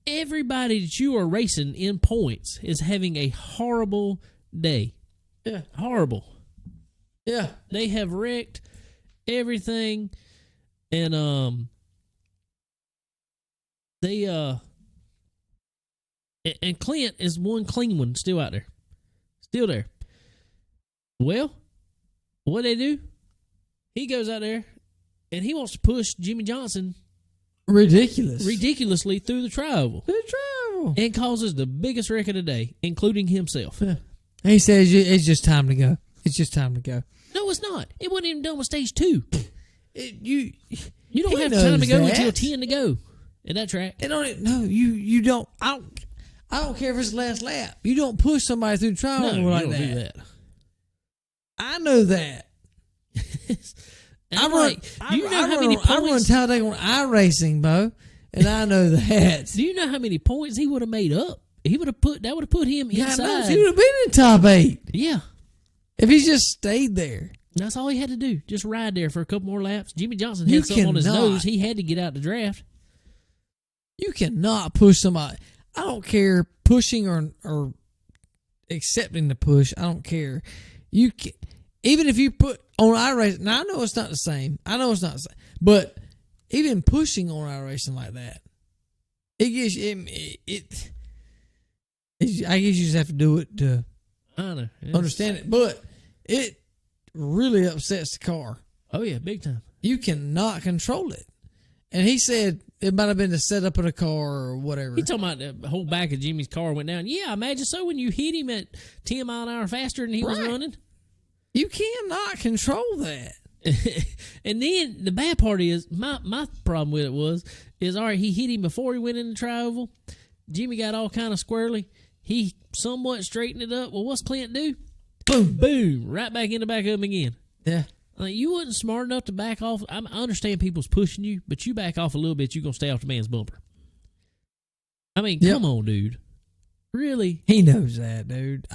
everybody that you are racing in points is having a horrible day. Yeah. Horrible. Yeah. They have wrecked everything, and and Clint is one clean one still out there. Still there. Well, what they do? He goes out there and he wants to push Jimmy Johnson ridiculously through the tri-oval. And causes the biggest wreck of the day, including himself. Yeah. He says it's just time to go. It's just time to go. No, it's not. It wasn't even done with stage 2. You don't He have knows time to go that. until 10 to go at that track. You don't. I don't care if it's the last lap. You don't push somebody through the trial No, like you don't that. do that. I know that. I run Talladega on iRacing, Bo, and I know that. Do you know how many points he would have made up? He would have put him inside. He would have been in top 8. Yeah, if he just stayed there. that's all he had to do. Just ride there for a couple more laps. Jimmy Johnson had something on his nose. He had to get out the draft. You cannot push somebody. I don't care pushing or accepting the push. I don't care. You can, even if you put on iRacing. Now I know it's not the same. But even pushing on iRacing like that, it gives it. I guess you just have to do it to understand it. But it really upsets the car. Oh yeah, big time. You cannot control it. And he said it might have been the setup of the car or whatever. He talking about the whole back of Jimmy's car went down. Yeah, I imagine so when you hit him at 10 mile an hour faster than he was running. You cannot control that. And then the bad part is, my problem with it is all right, he hit him before he went in the tri-oval. Jimmy got all kind of squirrely. He somewhat straightened it up. Well, what's Clint do? Boom, boom, right back in the back of him again. Yeah. Like, you wasn't smart enough to back off. I understand people's pushing you, but you back off a little bit, you're going to stay off the man's bumper. I mean, come on, dude. Really? He knows that, dude.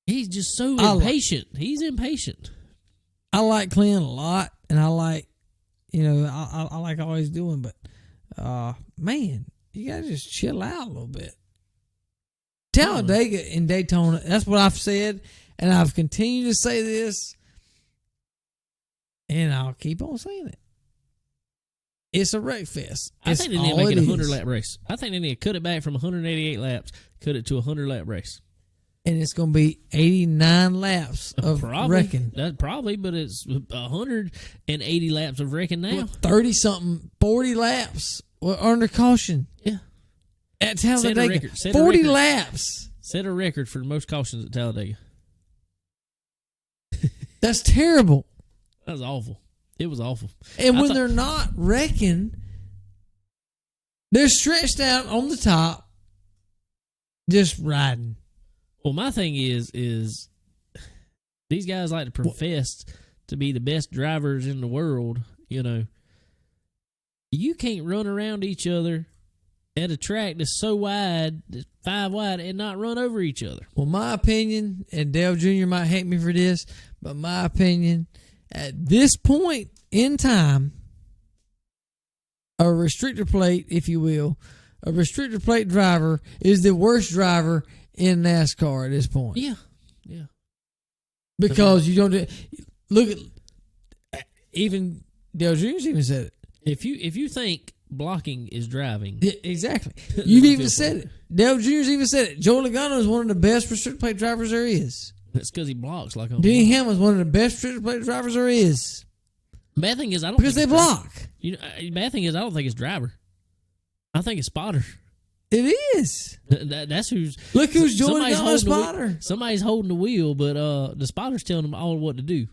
He's just so impatient. He's impatient. I like Clint a lot, and I like, I like all he's doing, but, man, you got to just chill out a little bit. Talladega and Daytona, that's what I've said, and I've continued to say this, and I'll keep on saying it. It's a wreck fest. I think they need to make it a 100-lap race. I think they need to cut it back from 188 laps, cut it to a 100-lap race. And it's going to be 89 laps of wrecking. Probably, but it's 180 laps of wrecking now. 30-something, 40 laps under caution. Yeah. At Talladega. 40 laps. Set a record for the most cautions at Talladega. That's terrible. That was awful. It was awful. And when they're not wrecking, they're stretched out on the top, just riding. Well, my thing is these guys like to profess to be the best drivers in the world. You can't run around each other at a track that's so wide, that's 5 wide, and not run over each other. Well, my opinion, and Dale Jr. might hate me for this, but my opinion, at this point in time, a restrictor plate, if you will, a restrictor plate driver is the worst driver in NASCAR at this point. Yeah. Because you don't look at, even Dale Jr.'s even said it. If you think blocking is driving, yeah, exactly. You've even said it. Dale Jr.'s even said it. Joe Logano is one of the best restrictor plate drivers there is. That's because he blocks like on. Denny Hamlin's one of the best restrictor plate drivers there is. Bad thing is I don't because think they block. Bad thing is I don't think it's driver. I think it's spotter. It is. That's who's. Look who's joining the spotter. Somebody's holding the wheel, but the spotter's telling them all what to do.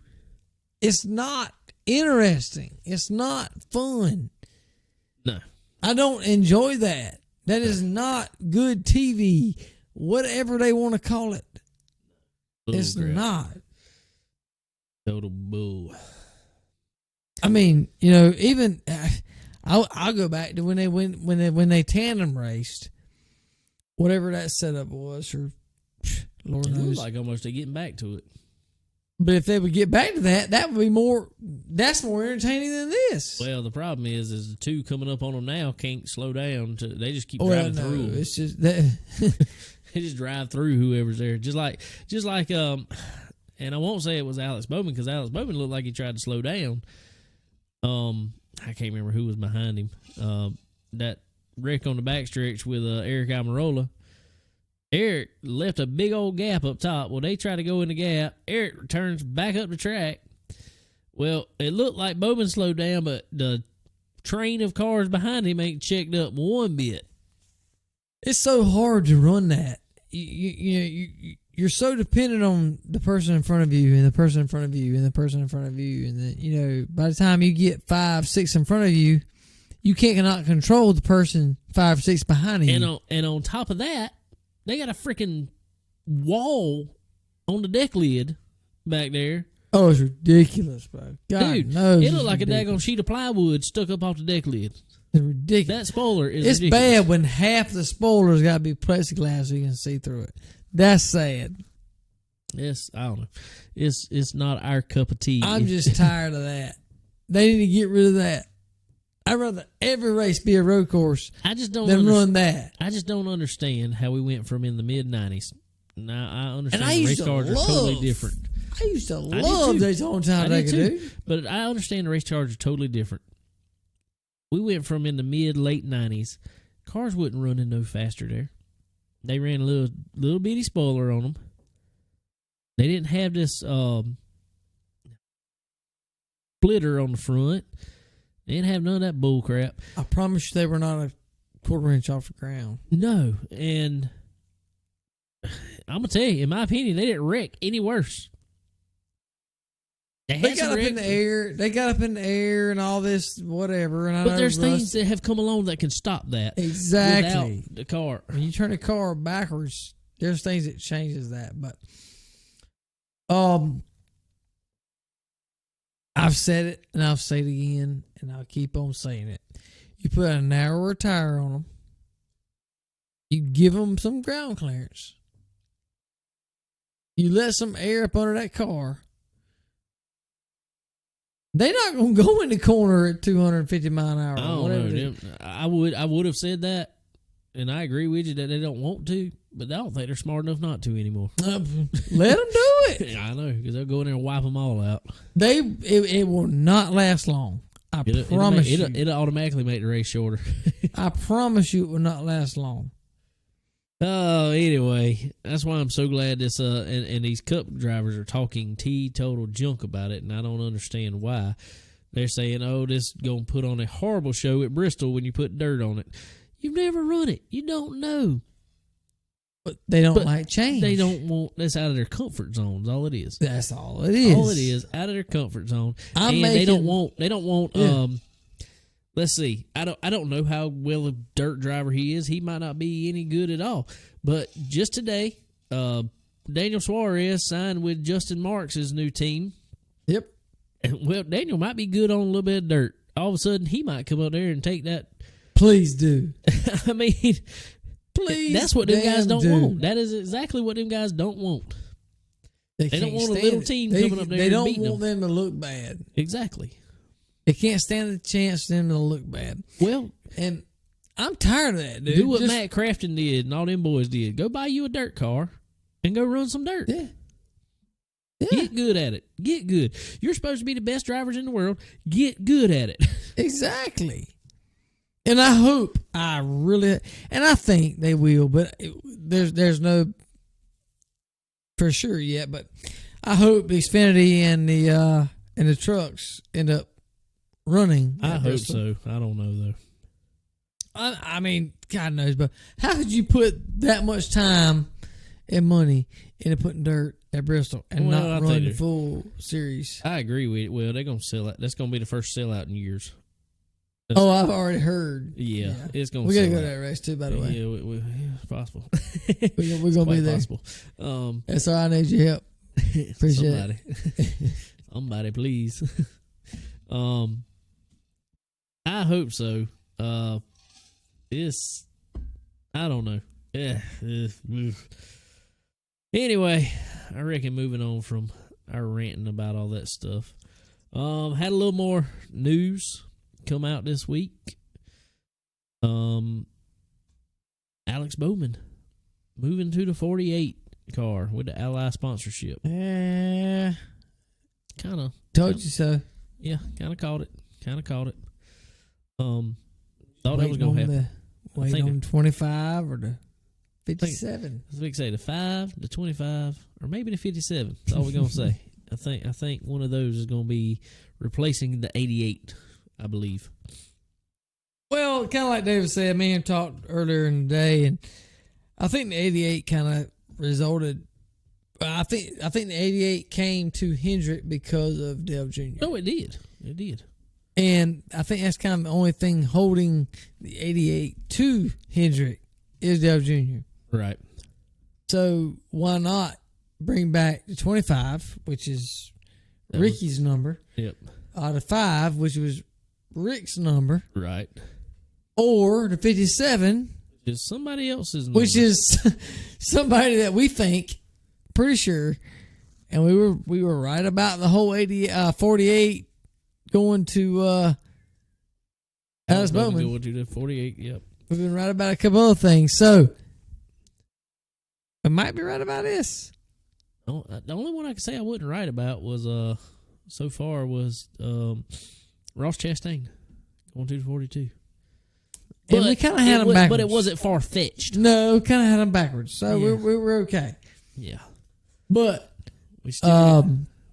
It's not interesting. It's not fun. No. I don't enjoy that. That is not good TV. Whatever they want to call it. Bull it's crap. Not. Total bull. I mean, even I'll go back to when they tandem raced, whatever that setup was, or Lord knows. Like almost they're getting back to it. But if they would get back to that, that would be more. That's more entertaining than this. Well, the problem is the two coming up on them now can't slow down. They just keep driving through. It's just that. They just drive through whoever's there. Just like, and I won't say it was Alex Bowman because Alex Bowman looked like he tried to slow down. I can't remember who was behind him. That wreck on the backstretch with Eric Almirola. Eric left a big old gap up top. Well, they try to go in the gap. Eric returns back up the track. Well, it looked like Bowman slowed down, but the train of cars behind him ain't checked up one bit. It's so hard to run that. You're so dependent on the person in front of you and the person in front of you and the person in front of you. And then, by the time you get 5, 6 in front of you, you cannot control the person 5 or 6 behind you. And on top of that, they got a freaking wall on the deck lid back there. Oh, it's ridiculous, bro. God Dude, knows it looked like ridiculous. a daggone sheet of plywood stuck up off the deck lid. It's ridiculous. That spoiler is It's ridiculous. bad when half the spoilers got to be plexiglass so you can see through it. That's sad. Yes, I don't know. It's not our cup of tea. I'm just tired of that. They need to get rid of that. I'd rather every race be a road course I just don't than run that. I just don't understand how we went from in the mid '90s. Now I understand And I the race used to cars are love- totally different. I used to did love too. Daytona Time I did Talladega, too. dude. But I understand the race cars are totally different. We went from in the late '90s, cars wouldn't run no faster there. They ran a little bitty spoiler on them. They didn't have this splitter on the front. They didn't have none of that bull crap. I promise you they were not a quarter inch off the ground. No, and I'm gonna tell you, in my opinion, they didn't wreck any worse. They They got up in the air. They got up in the air and all this whatever. And but there's things that have come along that can stop that. Exactly. Without the car. When you turn the car backwards, there's things that changes that. But I've said it and I'll say it again and I'll keep on saying it. You put a narrower tire on them. You give them some ground clearance. You let some air up under that car. They're not going to go in the corner at 250 mile an hour. I don't know. I would have said that, and I agree with you that they don't want to, but I don't think they're smart enough not to anymore. Let them do it. I know, because they'll go in there and wipe them all out. It will not last long. I promise you. It'll automatically make the race shorter. I promise you it will not last long. Oh, anyway, that's why I'm so glad this and these cup drivers are talking teetotal junk about it, and I don't understand why. They're saying, "Oh, this is gonna put on a horrible show at Bristol when you put dirt on it." You've never run it, you don't know. But they don't like change. They don't want. That's out of their comfort zones. All it is. That's all it is. All it is, out of their comfort zone. They don't want. Yeah. Let's see. I don't know how well a dirt driver he is. He might not be any good at all. But just today, Daniel Suarez signed with Justin Marks' new team. Yep. And, well, Daniel might be good on a little bit of dirt. All of a sudden, he might come up there and take that. Please do. I mean, Please. that's what them guys don't do. want. That is exactly what them guys don't want. They don't can't want a stand little it. team They- coming up there They and don't beating want them to look bad. Exactly. They can't stand the chance for them to look bad. Well, And I'm tired of that, dude. do what Matt Crafton did and all them boys did. Go buy you a dirt car and go run some dirt. Yeah. Yeah. Get good at it. Get good. You're supposed to be the best drivers in the world. Get good at it. Exactly. And I hope, and I think they will, but there's no for sure yet. But I hope the Xfinity and the trucks end up running. I at hope Bristol. so. I don't know, though. I mean, God knows, but how could you put that much time and money into putting dirt at Bristol and Well, I not think run the they're- full series? I agree with it. Well, they're going to sell out. That's going to be the first sellout in years. Oh, I've already heard. Yeah, it's going to We sell got to go out. to that race too, by the way. Yeah, it's possible. We're gonna be Quite there. possible. That's why I need your help. Appreciate Somebody, please. I hope so. I don't know. Yeah. Anyway, I reckon moving on from ranting about all that stuff. Had a little more news come out this week. Alex Bowman moving to the 48 car with the Ally sponsorship. Yeah. Kind of Told you so. Yeah, kind of caught it. Thought that was gonna happen. Wait on 25 or the 57. I think say the 5, the 25, or maybe the 57. That's all we're gonna say. I think one of those is gonna be replacing the 88. I believe. Well, kind of like David said, me and talked earlier in the day, and I think the 88 kind of resulted. I think the 88 came to Hendrick because of Dale Jr. Oh, it did. It did. And I think that's kind of the only thing holding the 88 to Hendrick is Dale Jr. Right. So why not bring back the 25, which is Ricky's number? Yep. The 5, which was Rick's number. Right. Or the 57, is somebody else's number. which is somebody that we think, pretty sure, and we were right about the whole 48 going to Alex Bowman. Going to the 48, yep. We've been right about a couple other things, so we might be right about this. Oh, the only one I can say I wasn't right about was so far was Ross Chastain going to the 42. And we kind of had them backwards. But it wasn't far-fetched. No, kind of had them backwards, so Yeah. we're okay. Yeah. But We're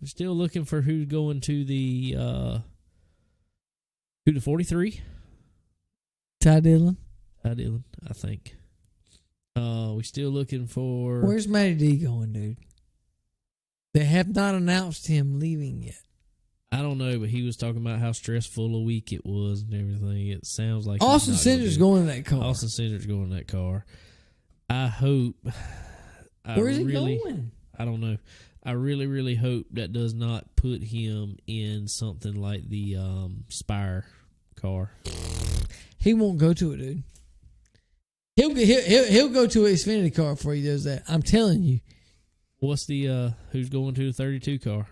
still looking for who's going to the 43. Ty Dillon. I did, I think. We still looking for. Where's Matty D going, dude? They have not announced him leaving yet. I don't know, but he was talking about how stressful a week it was and everything. It sounds like Austin Cindric's going in that car. Austin Cindric's going in that car. I hope. Where's he going? I don't know. I really, really hope that does not put him in something like the Spire car. He won't go to it, dude. He'll go to an Xfinity car before he does that. I'm telling you. What's the who's going to the 32 car?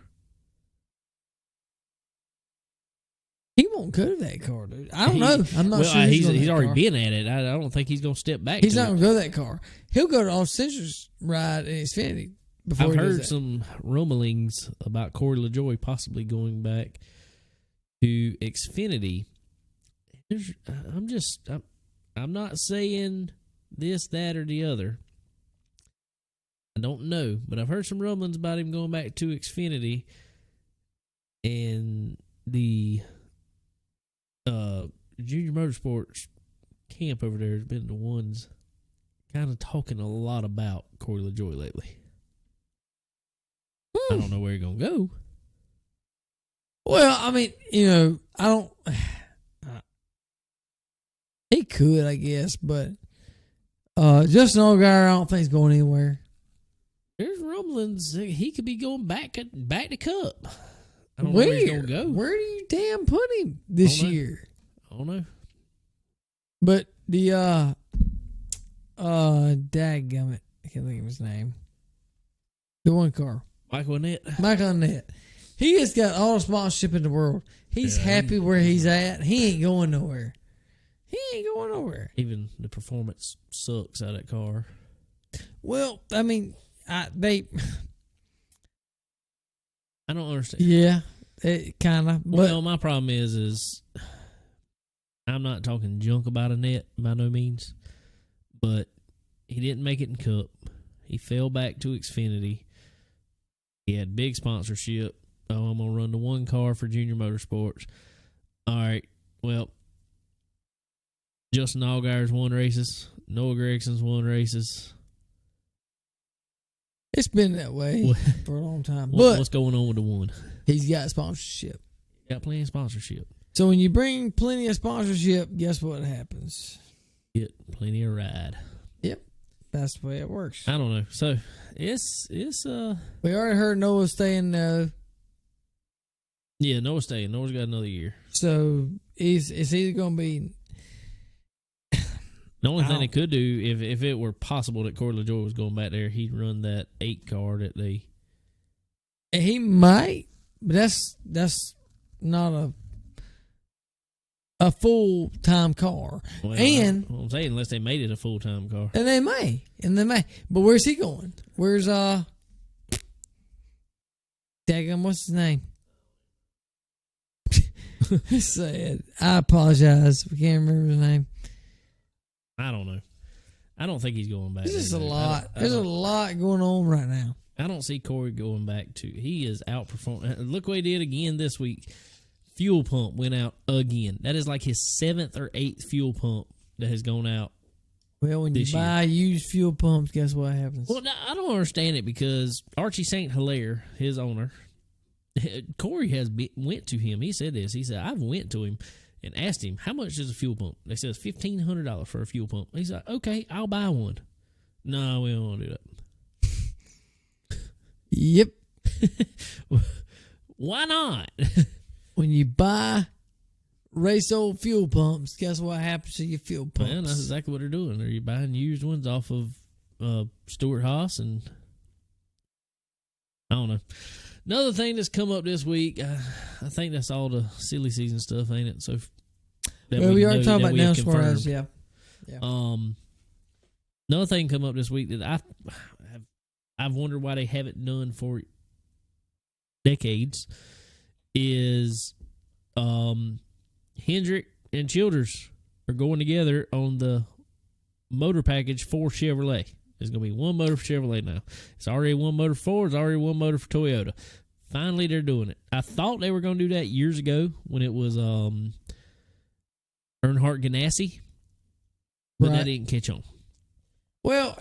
He won't go to that car, dude. I don't know. I'm not sure. He's already been at it. I don't think he's going to step back. He's not going to go to that car. He'll go to Austin Cindric's ride in Xfinity before I've he does heard that. some rumblings about Corey LaJoy possibly going back to Xfinity. I'm not saying this, that, or the other. I don't know, but I've heard some rumblings about him going back to Xfinity, and the Junior Motorsports camp over there has been the ones kind of talking a lot about Corey LaJoy lately. I don't know where he's going to go. Well, I mean, I don't. He could, I guess, but Justin Allgaier, I don't think he's going anywhere. There's rumblings that he could be going back to Cup. I don't know where he's going to go. Where do you damn put him this year? I don't know. But the dadgummit, I can't think of his name. The one car. Michael Annett. He has got all the sponsorship in the world. He's happy where he's at. He ain't going nowhere. Even the performance sucks out of that car. Well, I mean, I don't understand. Yeah, it kind of. Well, my problem is I'm not talking junk about Annett by no means, but he didn't make it in Cup. He fell back to Xfinity. He had big sponsorship. Oh, I'm going to run the one car for Junior Motorsports. All right, well, Justin Allgaier's won races. Noah Gregson's won races. It's been that way for a long time. But what's going on with the one? He's got sponsorship. Got plenty of sponsorship. So when you bring plenty of sponsorship, guess what happens? Get plenty of ride. Yep. That's the way it works. I don't know. So it's we already heard Noah's staying Yeah, Noah's staying. Noah's got another year. So it's either gonna be the only thing they could do, if it were possible that Corey LaJoy was going back there, he'd run that 8 car that they He might, but that's not a full time car. Well, And I'm saying unless they made it a full time car. and they may. But where's he going? Where's daggum, what's his name? Sad. I apologize. We can't remember his name. I don't know. I don't think he's going back. There's just a there. lot. There's a lot going on right now. I don't see Corey going back to. He is outperforming. Look what he did again this week. Fuel pump went out again. That is like his 7th or 8th fuel pump that has gone out. Well, when you buy used fuel pumps, guess what happens? Well, I don't understand it because Archie St. Hilaire, his owner, Corey went to him. He said this. He said, I've went to him and asked him, how much is a fuel pump? They said, $1,500 for a fuel pump. He said, okay, I'll buy one. No, we don't want to do that. Yep. Why not? When you buy race old fuel pumps, guess what happens to your fuel pumps? Man, that's exactly what they're doing. They're buying used ones off of Stuart Haas, and I don't know. Another thing that's come up this week, I think that's all the silly season stuff, ain't it? So, we are talking about now as far as yeah. Another thing come up this week that I've wondered why they haven't done for decades is Hendrick and Childers are going together on the motor package for Chevrolet. There's going to be one motor for Chevrolet now. It's already one motor for Ford. It's already one motor for Toyota. Finally, they're doing it. I thought they were going to do that years ago when it was Earnhardt Ganassi, but that didn't catch on. Well,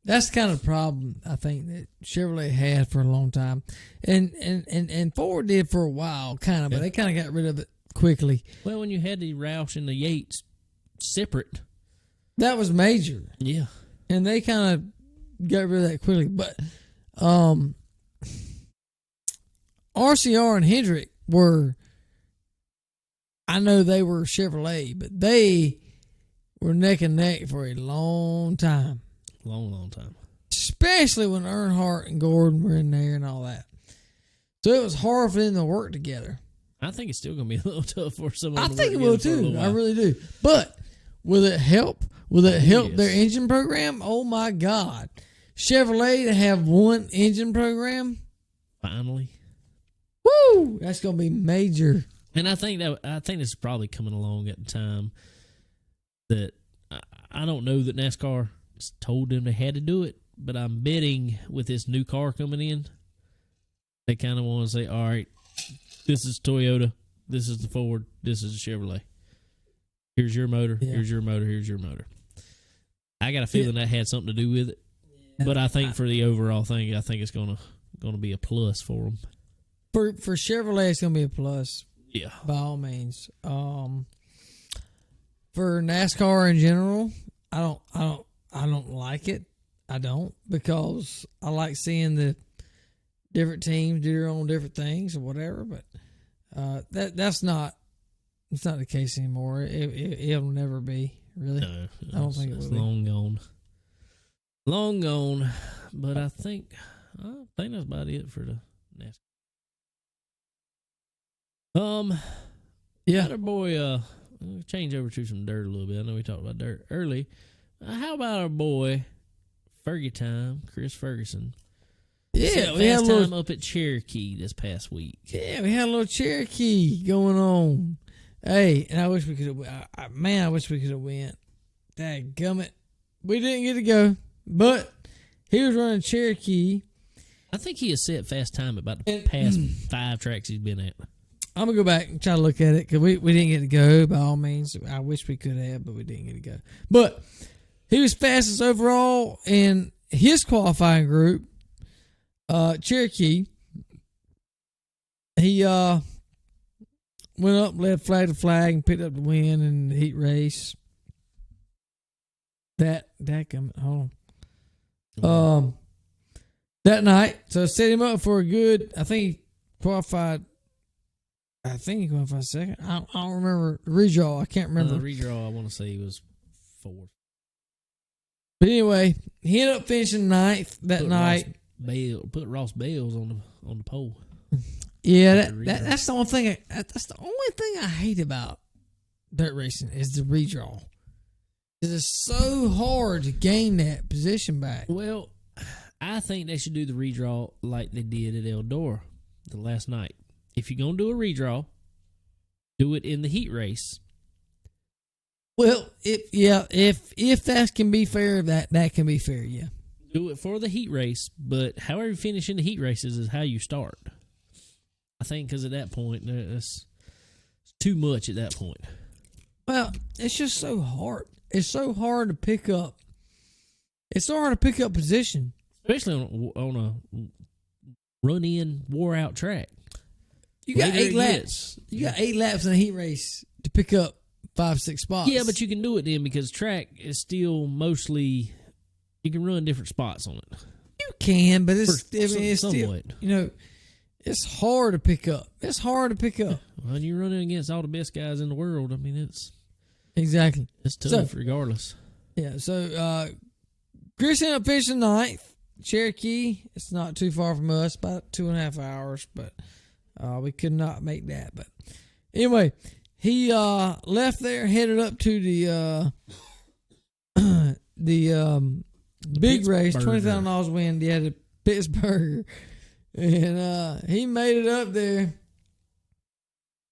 that's kind of the problem I think that Chevrolet had for a long time, and Ford did for a while, kind of, but they kind of got rid of it quickly. Well, when you had the Roush and the Yates separate, that was major. Yeah, and they kind of got rid of that quickly. But RCR and Hendrick were, I know they were Chevrolet, but they were neck and neck for a long time. Long time. Especially when Earnhardt and Gordon were in there and all that. So it was hard for them to work together. I think it's still going to be a little tough for someone. I think it will too. I really do. But will it help? Will it help their engine program? Oh my God. Chevrolet to have one engine program? Finally. Woo! That's going to be major. And I think this is probably coming along at the time that I don't know that NASCAR told them they had to do it, but I'm betting with this new car coming in, they kind of want to say, all right, this is Toyota, this is the Ford, this is the Chevrolet. Here's your motor, here's your motor, here's your motor. I got a feeling that had something to do with it, but I think for the overall thing, I think it's gonna be a plus for them. For Chevrolet, it's gonna be a plus. Yeah, by all means. For NASCAR in general, I don't like it. I don't, because I like seeing the different teams do their own different things or whatever. But it's not the case anymore. It'll never be, really. No, I don't think it will. It's long gone. But I think that's about it for the NASCAR. Yeah. Our boy, change over to some dirt a little bit. I know we talked about dirt early. How about our boy, Chris Ferguson? Yeah, we had a little time up at Cherokee this past week. Yeah, we had a little Cherokee going on. Hey, and I wish we could have. I wish we could have went. Dadgummit, we didn't get to go, but he was running Cherokee. I think he has set fast time about the past 5 tracks he's been at. I'm going to go back and try to look at it because we didn't get to go, by all means. I wish we could have, but we didn't get to go. But he was fastest overall in his qualifying group, Cherokee. He went up, led flag to flag, and picked up the win in the heat race. That night. So set him up for a good, I think he qualified second. I don't remember. Redraw. I can't remember. Redraw, I want to say he was 4th. But anyway, he ended up finishing 9th that night. Ross Bales on the pole. Yeah, that's the only thing. That's the only thing I hate about dirt racing is the redraw. It's so hard to gain that position back. Well, I think they should do the redraw like they did at Eldora the last night. If you're gonna do a redraw, do it in the heat race. Well, if that can be fair, that can be fair. Yeah, do it for the heat race, but however you finish in the heat races is how you start. I think because at that point, it's too much at that point. Well, it's just so hard. It's so hard to pick up. It's so hard to pick up position, especially on a run-in, wore-out track. You got 8 laps. You got 8 laps in a heat race to pick up 5-6 spots. Yeah, but you can do it then because track is still mostly you can run different spots on it. You can, but it's somewhat. Still, it's hard to pick up. It's hard to pick up. When you're running against all the best guys in the world, I mean it's tough regardless. Yeah, so Chris ended up finishing 9th. Cherokee, it's not too far from us, about 2.5 hours, but we could not make that. But anyway, he left there, headed up to the big race, $20,000 win. Yeah, the Pittsburgh, and he made it up there.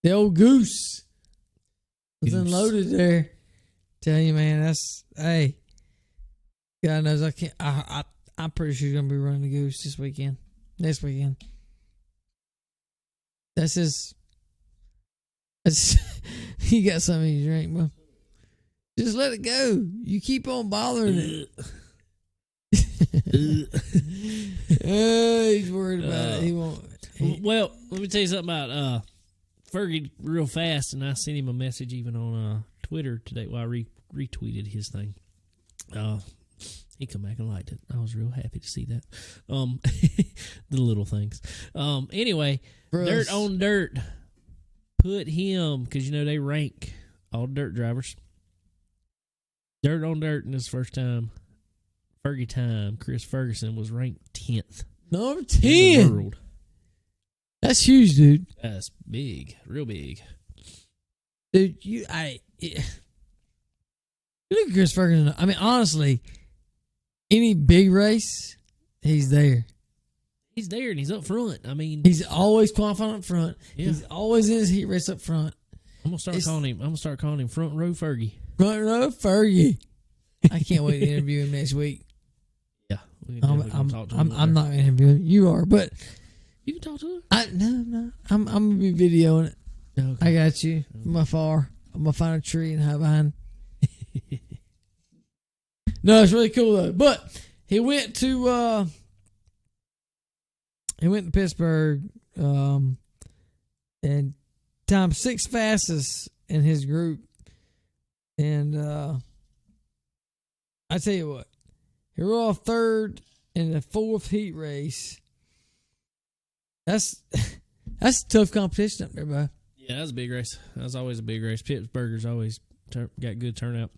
The old Goose was unloaded there. Tell you, man, hey. God knows I can't. I'm pretty sure he's gonna be running the Goose this weekend. Next weekend. That's his. He got something to drink, bro. Just let it go. You keep on bothering it. He's worried about it. He won't. Well, let me tell you something about Fergie real fast, and I sent him a message even on Twitter today. Well, I retweeted his thing. He come back and liked it. I was real happy to see that. The little things. Anyway, Dirt on Dirt put him, because they rank all dirt drivers. Dirt on Dirt in his first time, Fergie time, Chris Ferguson was ranked 10th. Number 10 in the world. That's huge, dude. That's big, real big. Dude, you look at Chris Ferguson. I mean, honestly, any big race, he's there. He's there and he's up front. I mean, he's always qualifying up front. Yeah. He's always in his heat race up front. I'm gonna start calling him Front Row Fergie. Front Row Fergie. I can't wait to interview him next week. Yeah, I'm talk to him. I'm not interviewing. You are, but you can talk to him. No. I'm gonna be videoing it. Okay. I got you from afar. I'm gonna find a tree and hide behind. No, it's really cool though. But he went to Pittsburgh, and time 6th fastest in his group. And I tell you what, he were off 3rd in the 4th heat race. That's tough competition up there, bro. Yeah, that's a big race. That's always a big race. Pittsburgh's always got good turnout.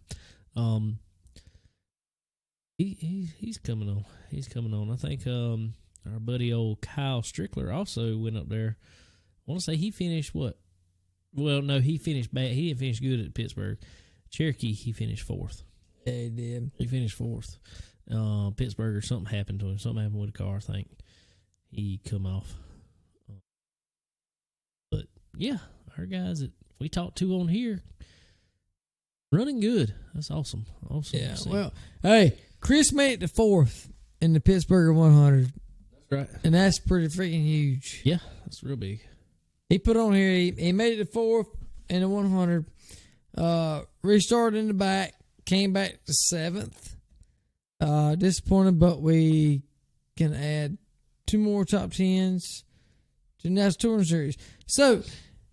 He's coming on. He's coming on. I think our buddy old Kyle Strickler also went up there. I want to say he finished what? Well, no, he finished bad. He didn't finish good at Pittsburgh. Cherokee, he finished 4th. Yeah, he did. He finished 4th. Pittsburgh, or something happened to him. Something happened with the car, I think. He come off. But, yeah, our guys that we talked to on here, running good. That's awesome. Awesome. Yeah, well, hey, Chris made it to 4th in the Pittsburgh 100. That's right. And that's pretty freaking huge. Yeah, that's real big. He put on here, he made it to 4th in the 100. Restarted in the back, came back to 7th. Disappointed, but we can add 2 more top 10s to the NASCAR Touring Series. So,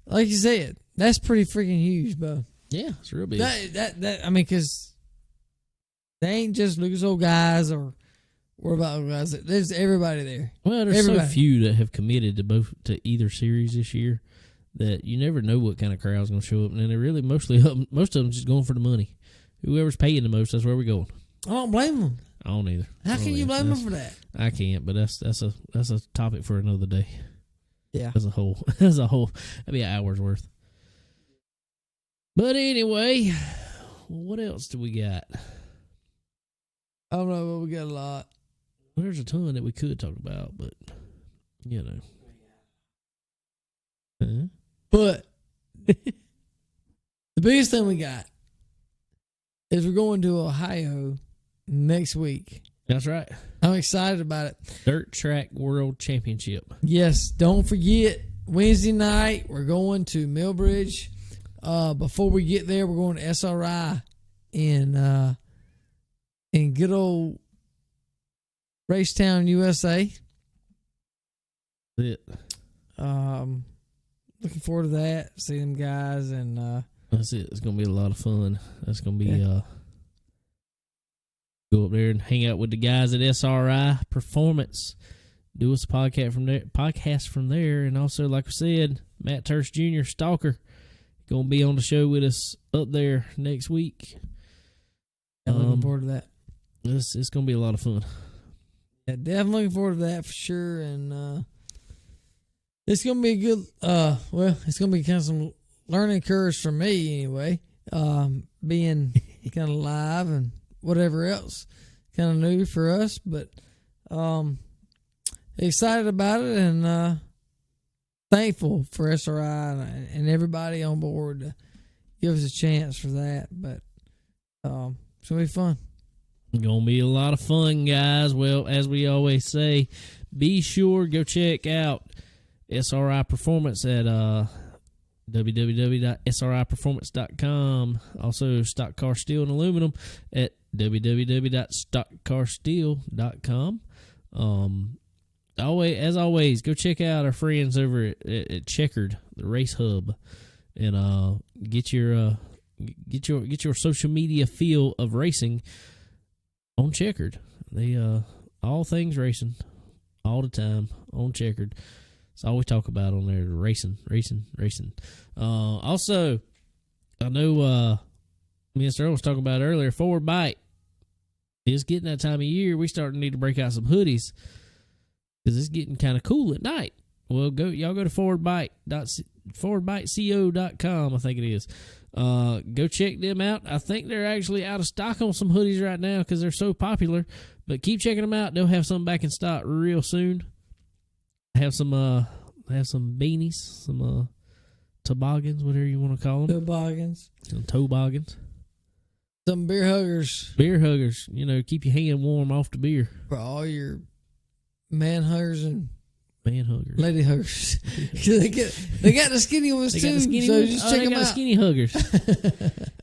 like you said, that's pretty freaking huge, bro. Yeah, it's real big. That I mean, because they ain't just Lucas Oil guys or what about old guys? There's everybody there. Well, there's so few that have committed to either series this year that you never know what kind of crowd's going to show up. And they're really most of them just going for the money. Whoever's paying the most, that's where we're going. I don't blame them. I don't either. How can you blame him for that? I can't, but that's a topic for another day. Yeah. As a whole, that'd be an hour's worth. But anyway, what else do we got? I don't know, but we got a lot. Well, there's a ton that we could talk about, but you know. Huh? But the biggest thing we got is we're going to Ohio next week. That's right. I'm excited about it. Dirt Track World Championship. Yes, don't forget, Wednesday night, we're going to Millbridge. Before we get there, we're going to SRI in good old Racetown, USA. That's it. Looking forward to that. See them guys, and that's it. It's gonna be a lot of fun. That's gonna be go up there and hang out with the guys at SRI Performance. Do us a podcast from there, and also, like I said, Matt Turst Jr. Stalker gonna be on the show with us up there next week. I'm looking forward to that. It's gonna be a lot of fun. Yeah, definitely looking forward to that for sure, and it's gonna be a good. It's gonna be kind of some learning curves for me anyway. Being kind of live and whatever else, kind of new for us, but excited about it and thankful for SRI and everybody on board to give us a chance for that. But it's gonna be fun. Gonna be a lot of fun, guys. Well, as we always say, be sure go check out SRI Performance at www.sriperformance.com. Also, Stock Car Steel and Aluminum at www.stockcarsteel.com. As always, go check out our friends over at Checkered, the race hub, and get your social media feel of racing on Checkered. They all things racing, all the time on Checkered. It's all we talk about on there: racing. Also, I know me and Sterling was talking about it earlier. Forward Bite is getting that time of year. We starting to need to break out some hoodies because it's getting kind of cool at night. Well, y'all go to forwardbiteco.com, I think it is. Go check them out. I think they're actually out of stock on some hoodies right now because they're so popular. But keep checking them out. They'll have some back in stock real soon. Have some beanies, some toboggans, whatever you want to call them. Toboggans. Some toboggans. Some beer huggers. Beer huggers. You know, keep your hand warm off the beer. For all your man huggers and man huggers. Lady huggers. they got the skinny ones they too. Got the skinny so ones? just check they them got out. Skinny huggers.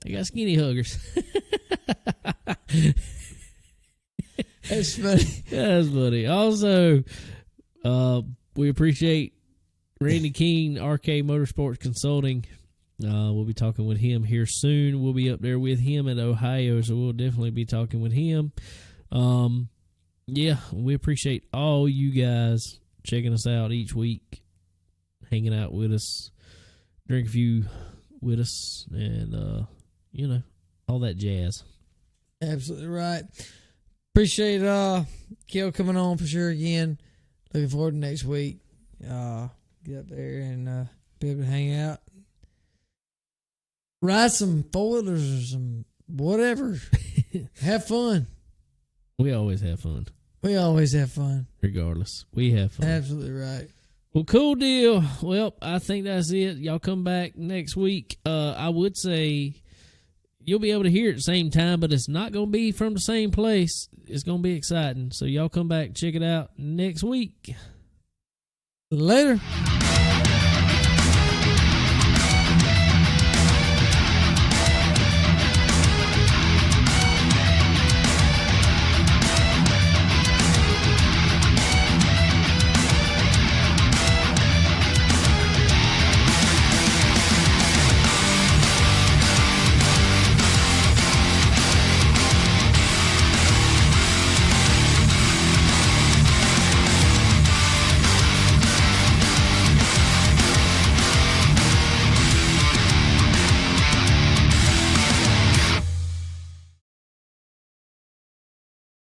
They got skinny huggers. That's funny. That's funny. Also, we appreciate Randy King, RK Motorsports Consulting. We'll be talking with him here soon. We'll be up there with him in Ohio, so we'll definitely be talking with him. Yeah, we appreciate all you guys checking us out each week, hanging out with us, drink a few with us, and, all that jazz. Absolutely right. Appreciate Cale coming on for sure again. Looking forward to next week. Get up there and be able to hang out. Ride some foilers or some whatever. Have fun. We always have fun. We always have fun. Regardless. We have fun. Absolutely right. Well, cool deal. Well, I think that's it. Y'all come back next week. I would say you'll be able to hear it at the same time, but it's not going to be from the same place. It's going to be exciting. So y'all come back, check it out next week. Later.